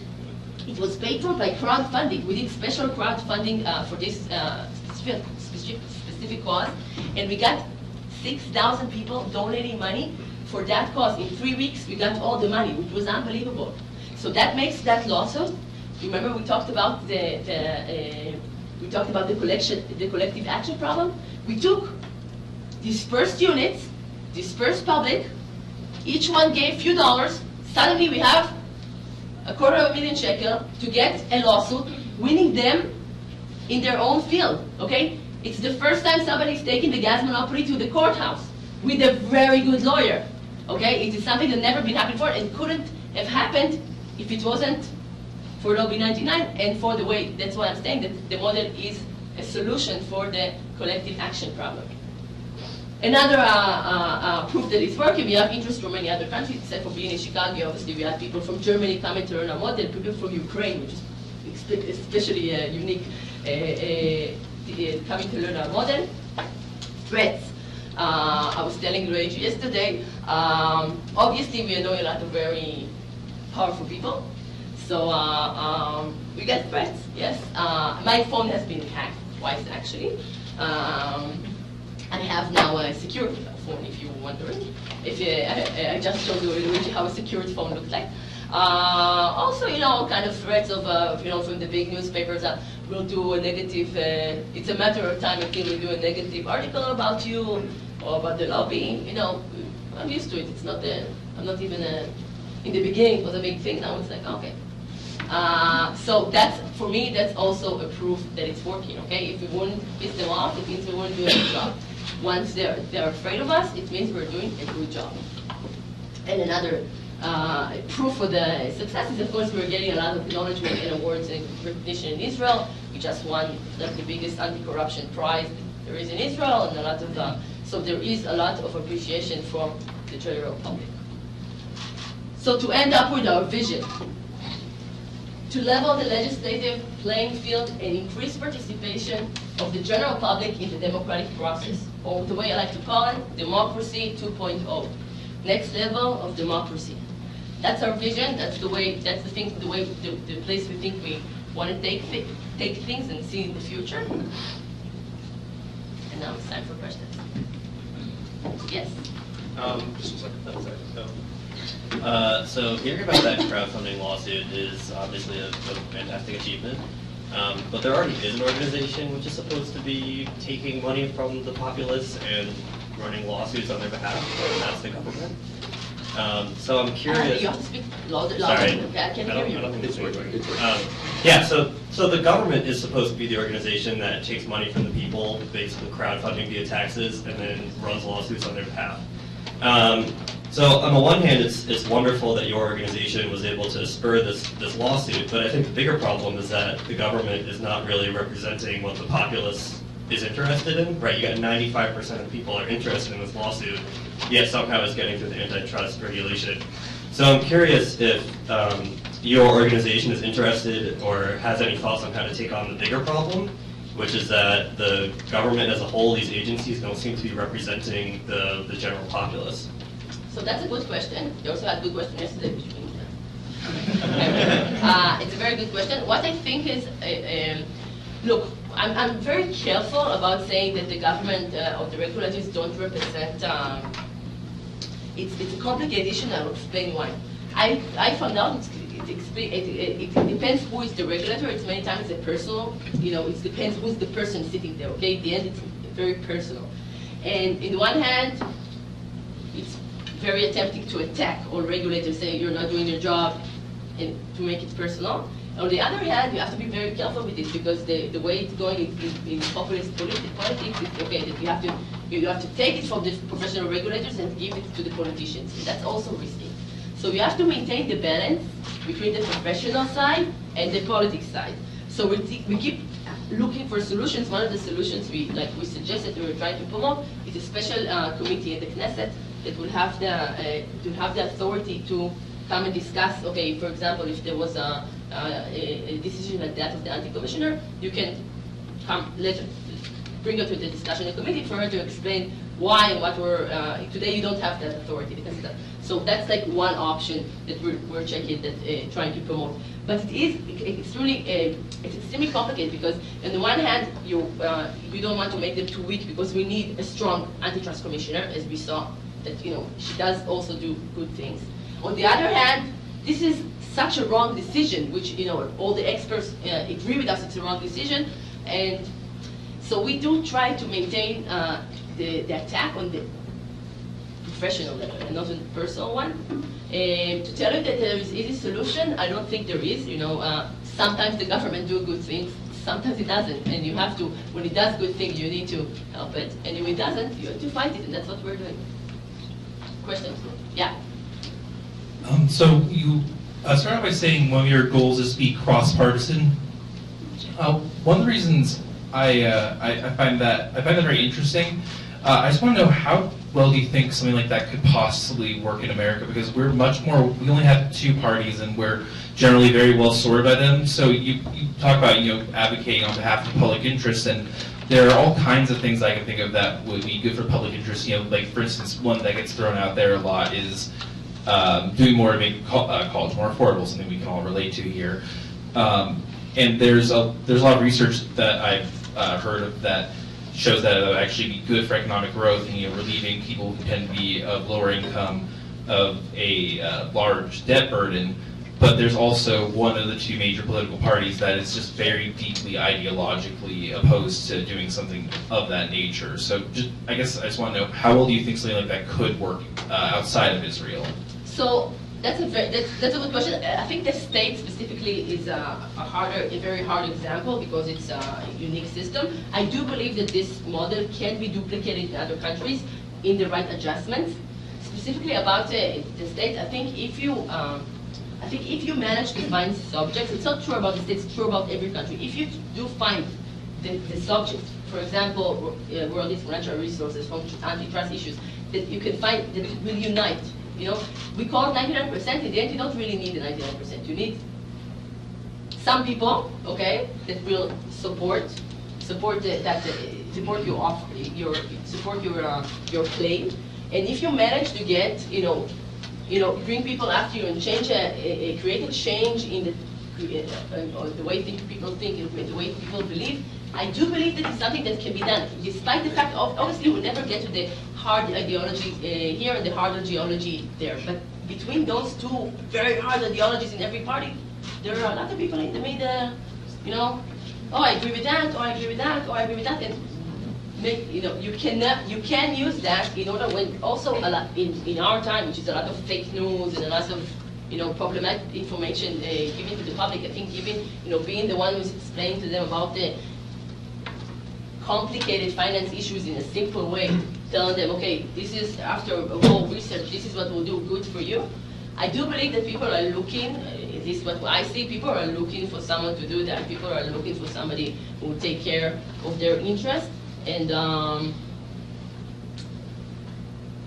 paid for by crowdfunding. We did special crowdfunding for this specific cause, and we got 6,000 people donating money for that cause. In 3 weeks, we got all the money, which was unbelievable. So that makes that lawsuit. Remember, we talked about the collective action problem. We took dispersed units, dispersed public. Each one gave a few dollars. Suddenly, we have $250,000 shekel to get a lawsuit, winning them in their own field, okay? It's the first time somebody's taking the gas monopoly to the courthouse with a very good lawyer, okay? It is something that never been happened before and couldn't have happened if it wasn't for Lobby99 and for the way, that's why I'm saying that the model is a solution for the collective action problem. Another proof that it's working, we have interest from many other countries, except for being in Chicago. Obviously, we had people from Germany coming to learn our model, people from Ukraine, which is especially unique, coming to learn our model. Threats. I was telling Luigi yesterday, obviously we know a lot of very powerful people. So we get threats, yes. My phone has been hacked twice, actually. I have now a secured phone, if you're wondering. I just showed you how a secured phone looks like. Also, kind of threats of, from the big newspapers that we'll do a negative, it's a matter of time until we do a negative article about you or about the lobby. I'm used to it. It's not I'm not even in the beginning it was a big thing. Now it's like, okay. So for me, that's also a proof that it's working, okay? If we wouldn't piss them off, it means we wouldn't do a good job. Once they're afraid of us, it means we're doing a good job. And another proof for the success is, of course, we're getting a lot of acknowledgement and awards and recognition in Israel. We just won the biggest anti-corruption prize there is in Israel, and a lot of so there is a lot of appreciation from the general public. So to end up with our vision, to level the legislative playing field and increase participation of the general public in the democratic process, or the way I like to call it, democracy 2.0, next level of democracy. That's our vision. That's the way. That's the thing. The way. The place we think we want to take things and see in the future. And now it's time for questions. Yes. Just a second. So hearing about that crowdfunding lawsuit is obviously a fantastic achievement. But there already is an organization which is supposed to be taking money from the populace and running lawsuits on their behalf, and that's the government. So I'm curious. You have to speak louder. Sorry, Okay, I can't hear you. I don't think it's working. Yeah, so the government is supposed to be the organization that takes money from the people, basically crowdfunding via taxes, and then runs lawsuits on their behalf. So on the one hand, it's wonderful that your organization was able to spur this lawsuit, but I think the bigger problem is that the government is not really representing what the populace is interested in, right? You got 95% of people are interested in this lawsuit, yet somehow it's getting through the antitrust regulation. So I'm curious if your organization is interested or has any thoughts on how to take on the bigger problem, which is that the government as a whole, these agencies don't seem to be representing the general populace. So that's a good question. You also had a good question yesterday. It's a very good question. What I think is, look, I'm very careful about saying that the government or the regulators don't represent, it's a complicated issue, and I'll explain why. I found out it depends who is the regulator. It's many times a personal, it depends who's the person sitting there, okay? At the end, it's very personal. And in one hand, it's very attempting to attack all regulators, saying you're not doing your job, and to make it personal. On the other hand, you have to be very careful with this, because the way it's going in populist politics is, okay, that you have to take it from the professional regulators and give it to the politicians. And that's also risky. So you have to maintain the balance between the professional side and the politics side. So we keep looking for solutions. One of the solutions we suggested we were trying to promote is a special committee in the Knesset that will have the authority to come and discuss. Okay, for example, if there was a decision like that of the anti-commissioner, you can come bring it to the discussion committee for her to explain why and what today you don't have that authority. So that's like one option that we're checking, trying to promote. But it's extremely complicated, because on the one hand, we don't want to make them too weak, because we need a strong antitrust commissioner, as we saw, that she does also do good things. On the other hand, this is such a wrong decision, which all the experts agree with us it's a wrong decision, and so we do try to maintain the attack on the professional level and not on the personal one. To tell you that there is easy solution, I don't think there is. Sometimes the government do good things, sometimes it doesn't, and you have to. When it does good things, you need to help it, and if it doesn't, you have to fight it, and that's what we're doing. Questions? Yeah. So you start off by saying one of your goals is to be cross-partisan. One of the reasons I find that very interesting I just want to know how well do you think something like that could possibly work in America? Because we're much more, we only have two parties and we're generally very well sorted by them. So you talk about, advocating on behalf of the public interest, and there are all kinds of things I can think of that would be good for public interest. Like for instance, one that gets thrown out there a lot is doing more to make college more affordable, something we can all relate to here. And there's a lot of research that I've heard of that shows that it would actually be good for economic growth and relieving people who tend to be of lower income of a large debt burden. But there's also one of the two major political parties that is just very deeply ideologically opposed to doing something of that nature. So I guess I just want to know, how well do you think something like that could work outside of Israel? So that's a good question. I think the state specifically is a very hard example because it's a unique system. I do believe that this model can be duplicated in other countries in the right adjustments. Specifically about the states, I think if you manage to find subjects, it's not true about the states, it's true about every country. If you do find the subjects, for example, world is natural resources, from antitrust issues, that you can find that will unite. We call it 99%. In the end, you don't really need the 99%. You need some people, okay, that will support your claim. And if you manage to get, bring people after you and create a change in the way people think and the way people believe, I do believe that it's something that can be done, despite the fact of, obviously we'll never get to the hard ideology here and the hard ideology there. But between those two very hard ideologies in every party, there are a lot of people in the middle, oh, I agree with that, or I agree with that, or I agree with that. And you can use that in order when also a lot in our time, which is a lot of fake news and a lot of problematic information given to the public. I think even being the one who's explaining to them about the complicated finance issues in a simple way, telling them, okay, this is after a whole research, this is what will do good for you. I do believe that people are looking, this is what I see, people are looking for someone to do that. People are looking for somebody who will take care of their interests. And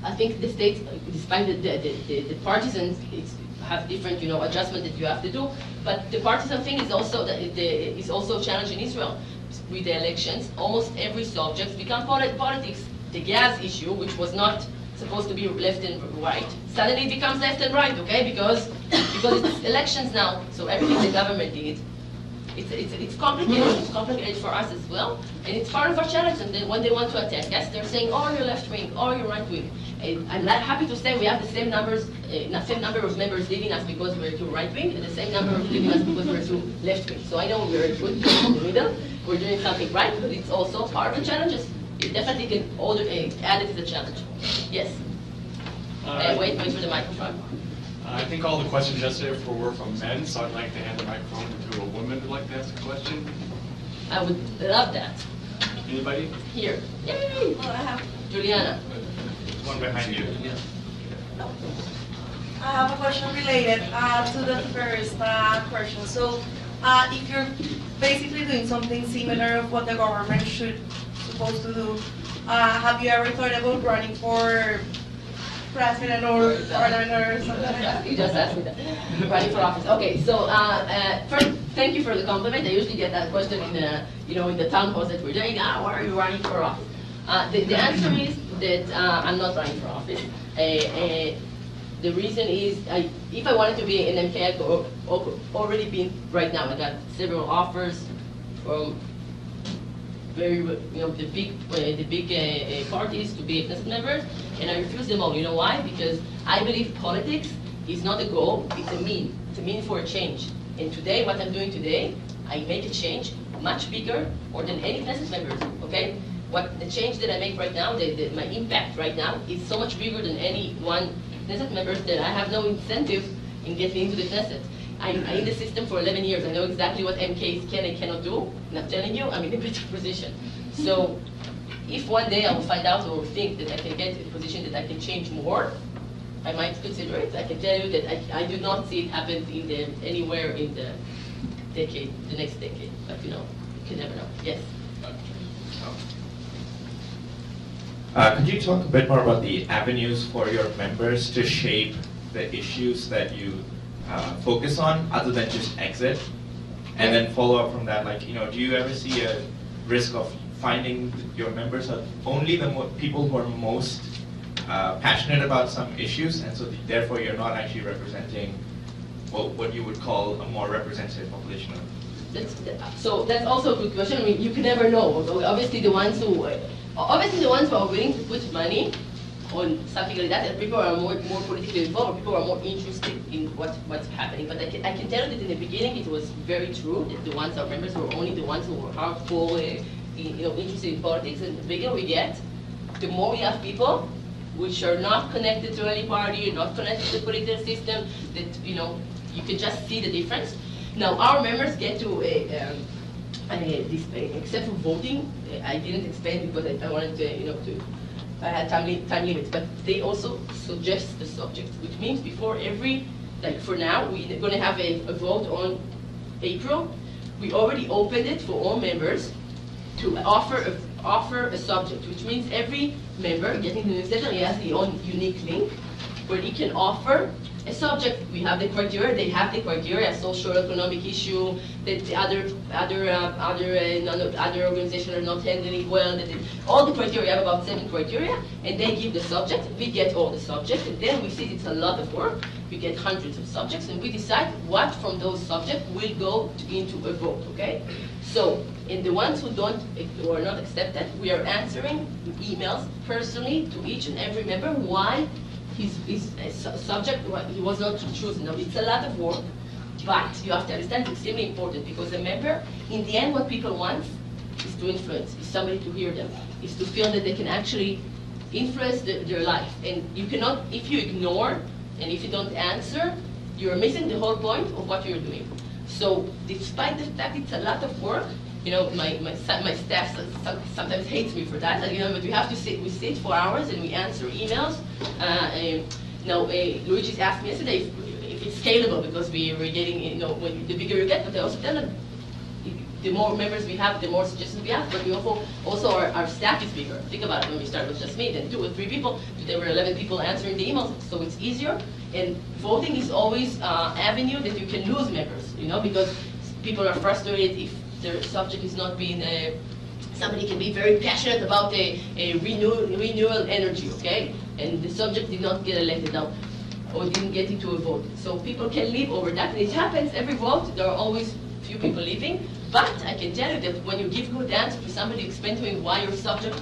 I think the states, despite the partisans, have different adjustment that you have to do. But the partisan thing is also a challenge in Israel with the elections. Almost every subject becomes politics. The gas issue, which was not supposed to be left and right, suddenly becomes left and right, okay? Because it's elections now, so everything the government did. It's complicated. It's complicated for us as well, and it's part of our challenge. And then when they want to attack us, they're saying, "Oh, you're left wing. Oh, you're right wing." And I'm happy to say we have the same number of members leaving us because we're too right wing, and the same number of leaving us because we're too left wing. So I know we're good in the middle. We're doing something right, but it's also part of the challenges. You definitely can add it to the challenge. Yes. Wait for the microphone. I think all the questions yesterday were from men, so I'd like to hand the microphone to a woman who'd like to ask a question. I would love that. Anybody? Here. Yay! Well, I have Juliana. One behind you. I have a question related to the first question. So, if you're basically doing something similar of what the government supposed to do, have you ever thought about running for president or parliament or something like that? You just asked me that. Running for office. Okay, so first, thank you for the compliment. I usually get that question in the town halls that we're doing. Why are you running for office? The answer is that I'm not running for office. The reason is, if I wanted to be an MK, I could already be right now. I got several offers from the big parties to be Knesset members, and I refuse them all. You know why? Because I believe politics is not a goal; it's a mean. It's a mean for a change. And today, what I'm doing today, I make a change much bigger, more than any Knesset members. Okay. What the change that I make right now, my impact right now, is so much bigger than any one Knesset member that I have no incentive in getting into the Knesset. I'm in the system for 11 years. I know exactly what MKs can and cannot do. And I'm telling you, I'm in a better position. So if one day I will find out or think that I can get a position that I can change more, I might consider it. I can tell you that I do not see it happen anywhere in the next decade. But you can never know. Yes. Could you talk a bit more about the avenues for your members to shape the issues that you focus on, other than just exit? And then follow up from that, like, do you ever see a risk of finding your members are only the people who are most passionate about some issues, and so therefore you're not actually representing what you would call a more representative population of? So that's also a good question. I mean, you can never know. Obviously, the ones who are willing to put money on something like that, and people are more politically involved, or people are more interested in what's happening. But I can tell you that in the beginning, it was very true that our members were only the ones who were hardcore, interested in politics. And the bigger we get, the more we have people which are not connected to any party, not connected to the political system, that you can just see the difference. Now, our members get to except for voting, I didn't explain because I wanted to, I had time limits, but they also suggest the subject, which means before for now, we're going to have a vote on April. We already opened it for all members to offer a subject, which means every member getting the newsletter, he has his own unique link where he can offer a subject. We have the criteria, they have the criteria, social, economic issue, that the other organizations are not handling well, all the criteria, have about 7 criteria, and they give the subject, we get all the subjects, and then we see it's a lot of work, we get hundreds of subjects, and we decide what from those subjects will go into a vote, okay? So, in the ones who are not accept that, we are answering emails personally to each and every member why his subject, he was not chosen. Now, it's a lot of work, but you have to understand it's extremely important, because a member, in the end, what people want is to influence, is somebody to hear them, is to feel that they can actually influence their life. And you cannot, if you ignore and if you don't answer, you're missing the whole point of what you're doing. So, despite the fact it's a lot of work, my staff sometimes hates me for that, but we have to we sit for hours and we answer emails. Luigi asked me yesterday if it's scalable, because we're getting, the bigger you get, but I also tell them the more members we have, the more suggestions we have, but we also our staff is bigger. Think about it, when we started with just me, then 2 or 3 people, today we're 11 people answering the emails, so it's easier. And voting is always avenue that you can lose members, because people are frustrated if their subject is not being, somebody can be very passionate about a renewal energy, okay? And the subject did not get elected now, or didn't get into a vote. So people can leave over that, and it happens every vote, there are always few people leaving, but I can tell you that when you give good answer to somebody, explain to him why your subject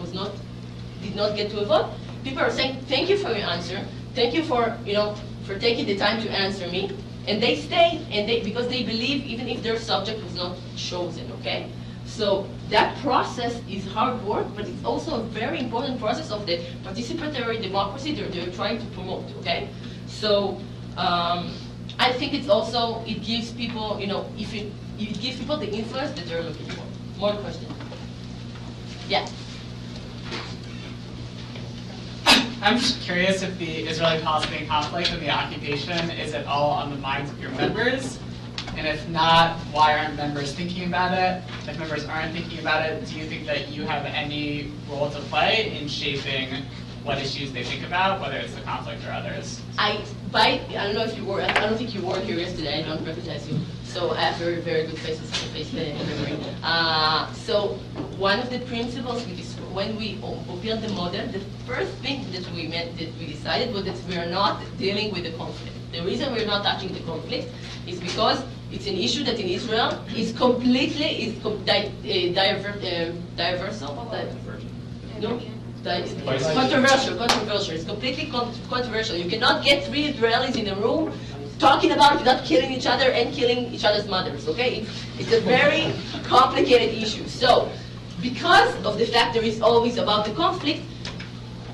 did not get to a vote, people are saying, thank you for your answer, thank you for taking the time to answer me. And they stay, because they believe even if their subject was not chosen, okay? So that process is hard work, but it's also a very important process of the participatory democracy they're trying to promote, okay? So I think it gives people, it gives people the influence that they're looking for. More questions? Yeah. I'm just curious if the Israeli-Palestinian conflict and the occupation is at all on the minds of your members, and if not, why aren't members thinking about it? If members aren't thinking about it, do you think that you have any role to play in shaping what issues they think about, whether it's the conflict or others? I don't think you were here yesterday. I don't recognize you. So I have very, very good face memory. So one of the principles when we built the model, the first thing that we decided was that we are not dealing with the conflict. The reason we're not touching the conflict is because it's an issue that in Israel is completely controversial. It's completely controversial. You cannot get 3 Israelis in a room talking about it without killing each other and killing each other's mothers, okay? It's a very complicated issue. So, because of the fact there is always about the conflict,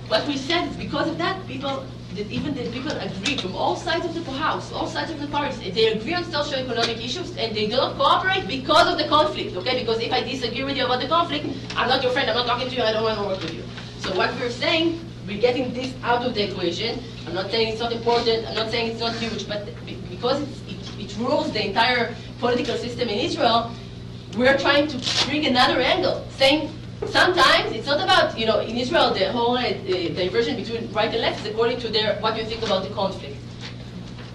what we said is because of that, even the people agree from all sides of the house, all sides of the parties, they agree on socio-economic issues and they do not cooperate because of the conflict, okay? Because if I disagree with you about the conflict, I'm not your friend, I'm not talking to you, I don't want to work with you. So what we're saying, we're getting this out of the equation. I'm not saying it's not important, I'm not saying it's not huge, but because it rules the entire political system in Israel, we're trying to bring another angle, saying Sometimes it's not about, in Israel, the whole diversion between right and left is according to what you think about the conflict.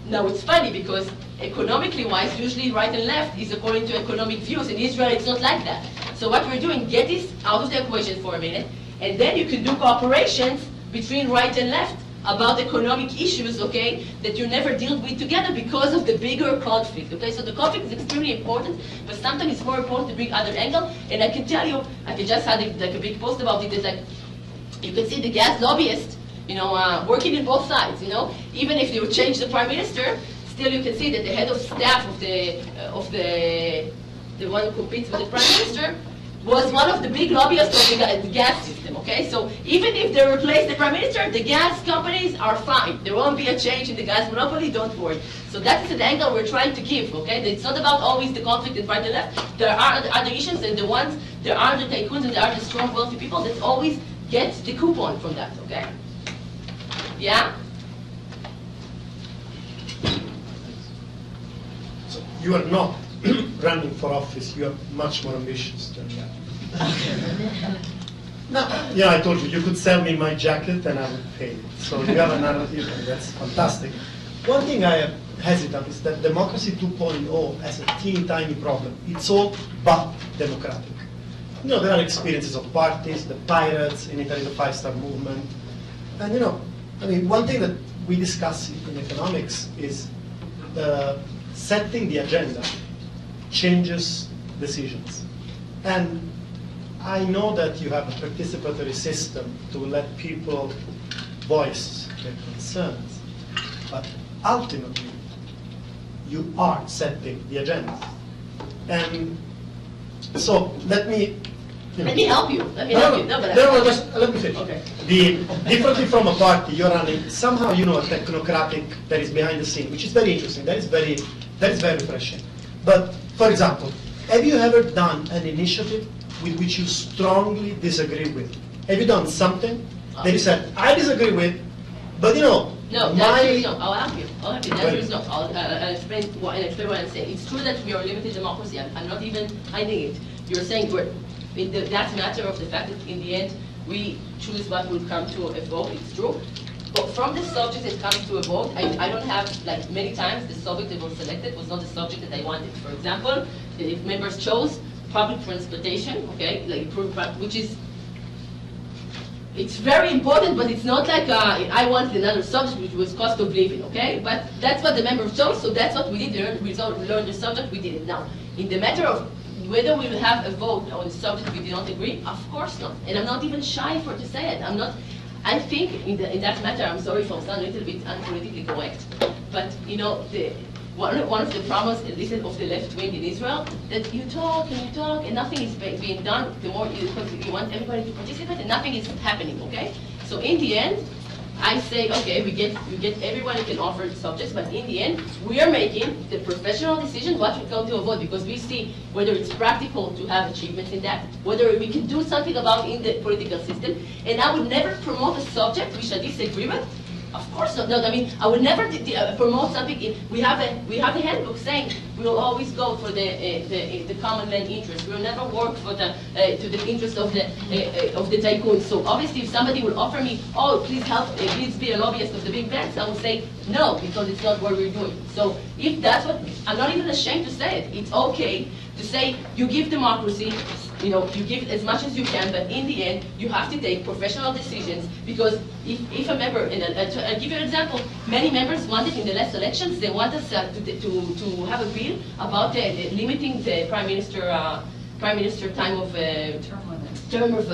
Now it's funny because economically wise, usually right and left is according to economic views. In Israel, it's not like that. So what we're doing, get this out of the equation for a minute, and then you can do cooperations between right and left about economic issues, okay, that you never deal with together because of the bigger conflict, okay? So the conflict is extremely important, but sometimes it's more important to bring other angle. And I can tell you, I just had a big post about it. It's like, you can see the gas lobbyists, working in both sides, Even if they would change the prime minister, still you can see that the head of staff of the one who competes with the prime minister was one of the big lobbyists of the gas system, okay? So even if they replace the prime minister, the gas companies are fine. There won't be a change in the gas monopoly, don't worry. So that is the angle we're trying to give, okay? It's not about always the conflict in right and left. There are other issues, and there are the tycoons and there are the strong, wealthy people that always get the coupon from that, okay? Yeah? So you are not running for office, you are much more ambitious than that. No, yeah, I told you, you could sell me my jacket and I would pay it. So you have another, that's fantastic. One thing I am hesitant is that democracy 2.0 has a teeny tiny problem. It's all but democratic. There are experiences of parties, the pirates, in Italy the 5-star movement. And one thing that we discuss in economics is setting the agenda changes decisions. And I know that you have a participatory system to let people voice their concerns, but ultimately, you are setting the agenda. And so let me help you. Let me finish. Okay. Differently from a party, you're running somehow, a technocratic that is behind the scene, which is very interesting. That is very refreshing. But for example, have you ever done an initiative with which you strongly disagree with? Have you done something that you said, I disagree with, but No, the answer is no. I'll help you. The answer is no. I'll explain what I'm saying. It's true that we are a limited democracy. I'm not even hiding it. You're saying that's a matter of the fact that in the end we choose what will come to a vote. It's true. But from the subject that comes to a vote, I don't have, like many times, the subject that was selected was not the subject that I wanted. For example, if members chose public transportation, okay, which is, it's very important, but it's not like I wanted another subject which was cost of living, okay? But that's what the members chose, so that's what we did. We learned the subject, we did it. Now, in the matter of whether we will have a vote on the subject we did not agree, of course not. And I'm not even shy to say it. I think in that matter, I'm sorry if I'm sounding a little bit unpolitically correct, but one of the problems, at least of the left wing in Israel, that you talk and nothing is being done. The more because you want everybody to participate and nothing is happening. Okay, so in the end, I say, okay, we get everyone who can offer subjects, but in the end, we are making the professional decision what will come to a vote, because we see whether it's practical to have achievements in that, whether we can do something about in the political system. And I would never promote a subject which I disagree with. Of course not. No, I mean, I would never promote something. We have a handbook saying we will always go for the common man interest. We will never work for to the interest of the tycoons. So obviously, if somebody would offer me, oh, please help, please be a lobbyist of the big banks, I would say no, because it's not what we're doing. So if that's what, I'm not even ashamed to say it. It's okay to say you give democracy. You give as much as you can, but in the end, you have to take professional decisions, because if a member, and I'll give you an example, many members wanted in the last elections, they want us to have a bill about limiting the prime minister time of term of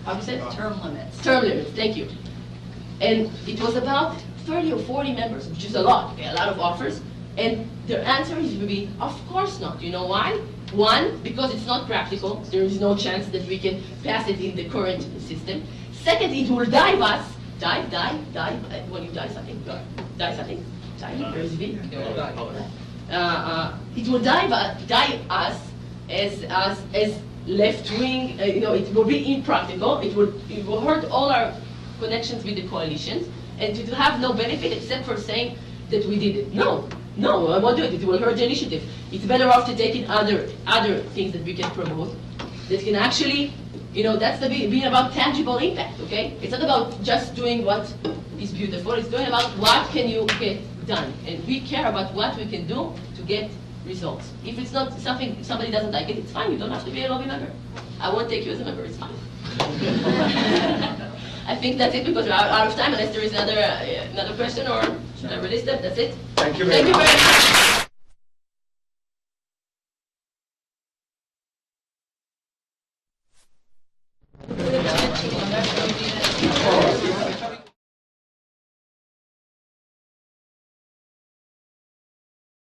how do you say? Term limits. Term limits. Thank you. And it was about 30 or 40 members, which is a lot. Okay, a lot of offers, and their answer is would be, of course not. You know why? One, because it's not practical. There is no chance that we can pass it in the current system. Second, it will die us. When you die something. There's a V. It will die us as left wing. It will be impractical. It will hurt all our connections with the coalitions, and to have no benefit except for saying that we did it. No, I won't do it. It will hurt the initiative. It's better off to take in other things that we can promote. that can actually, that's the being about tangible impact, okay? It's not about just doing what is beautiful, it's doing about what can you get done. And we care about what we can do to get results. If it's not something, somebody doesn't like it, it's fine, you don't have to be a lobby member. I won't take you as a member, it's fine. I think that's it because we're out of time unless there is another question or should I release that? That's it. Thank you Thank you very much.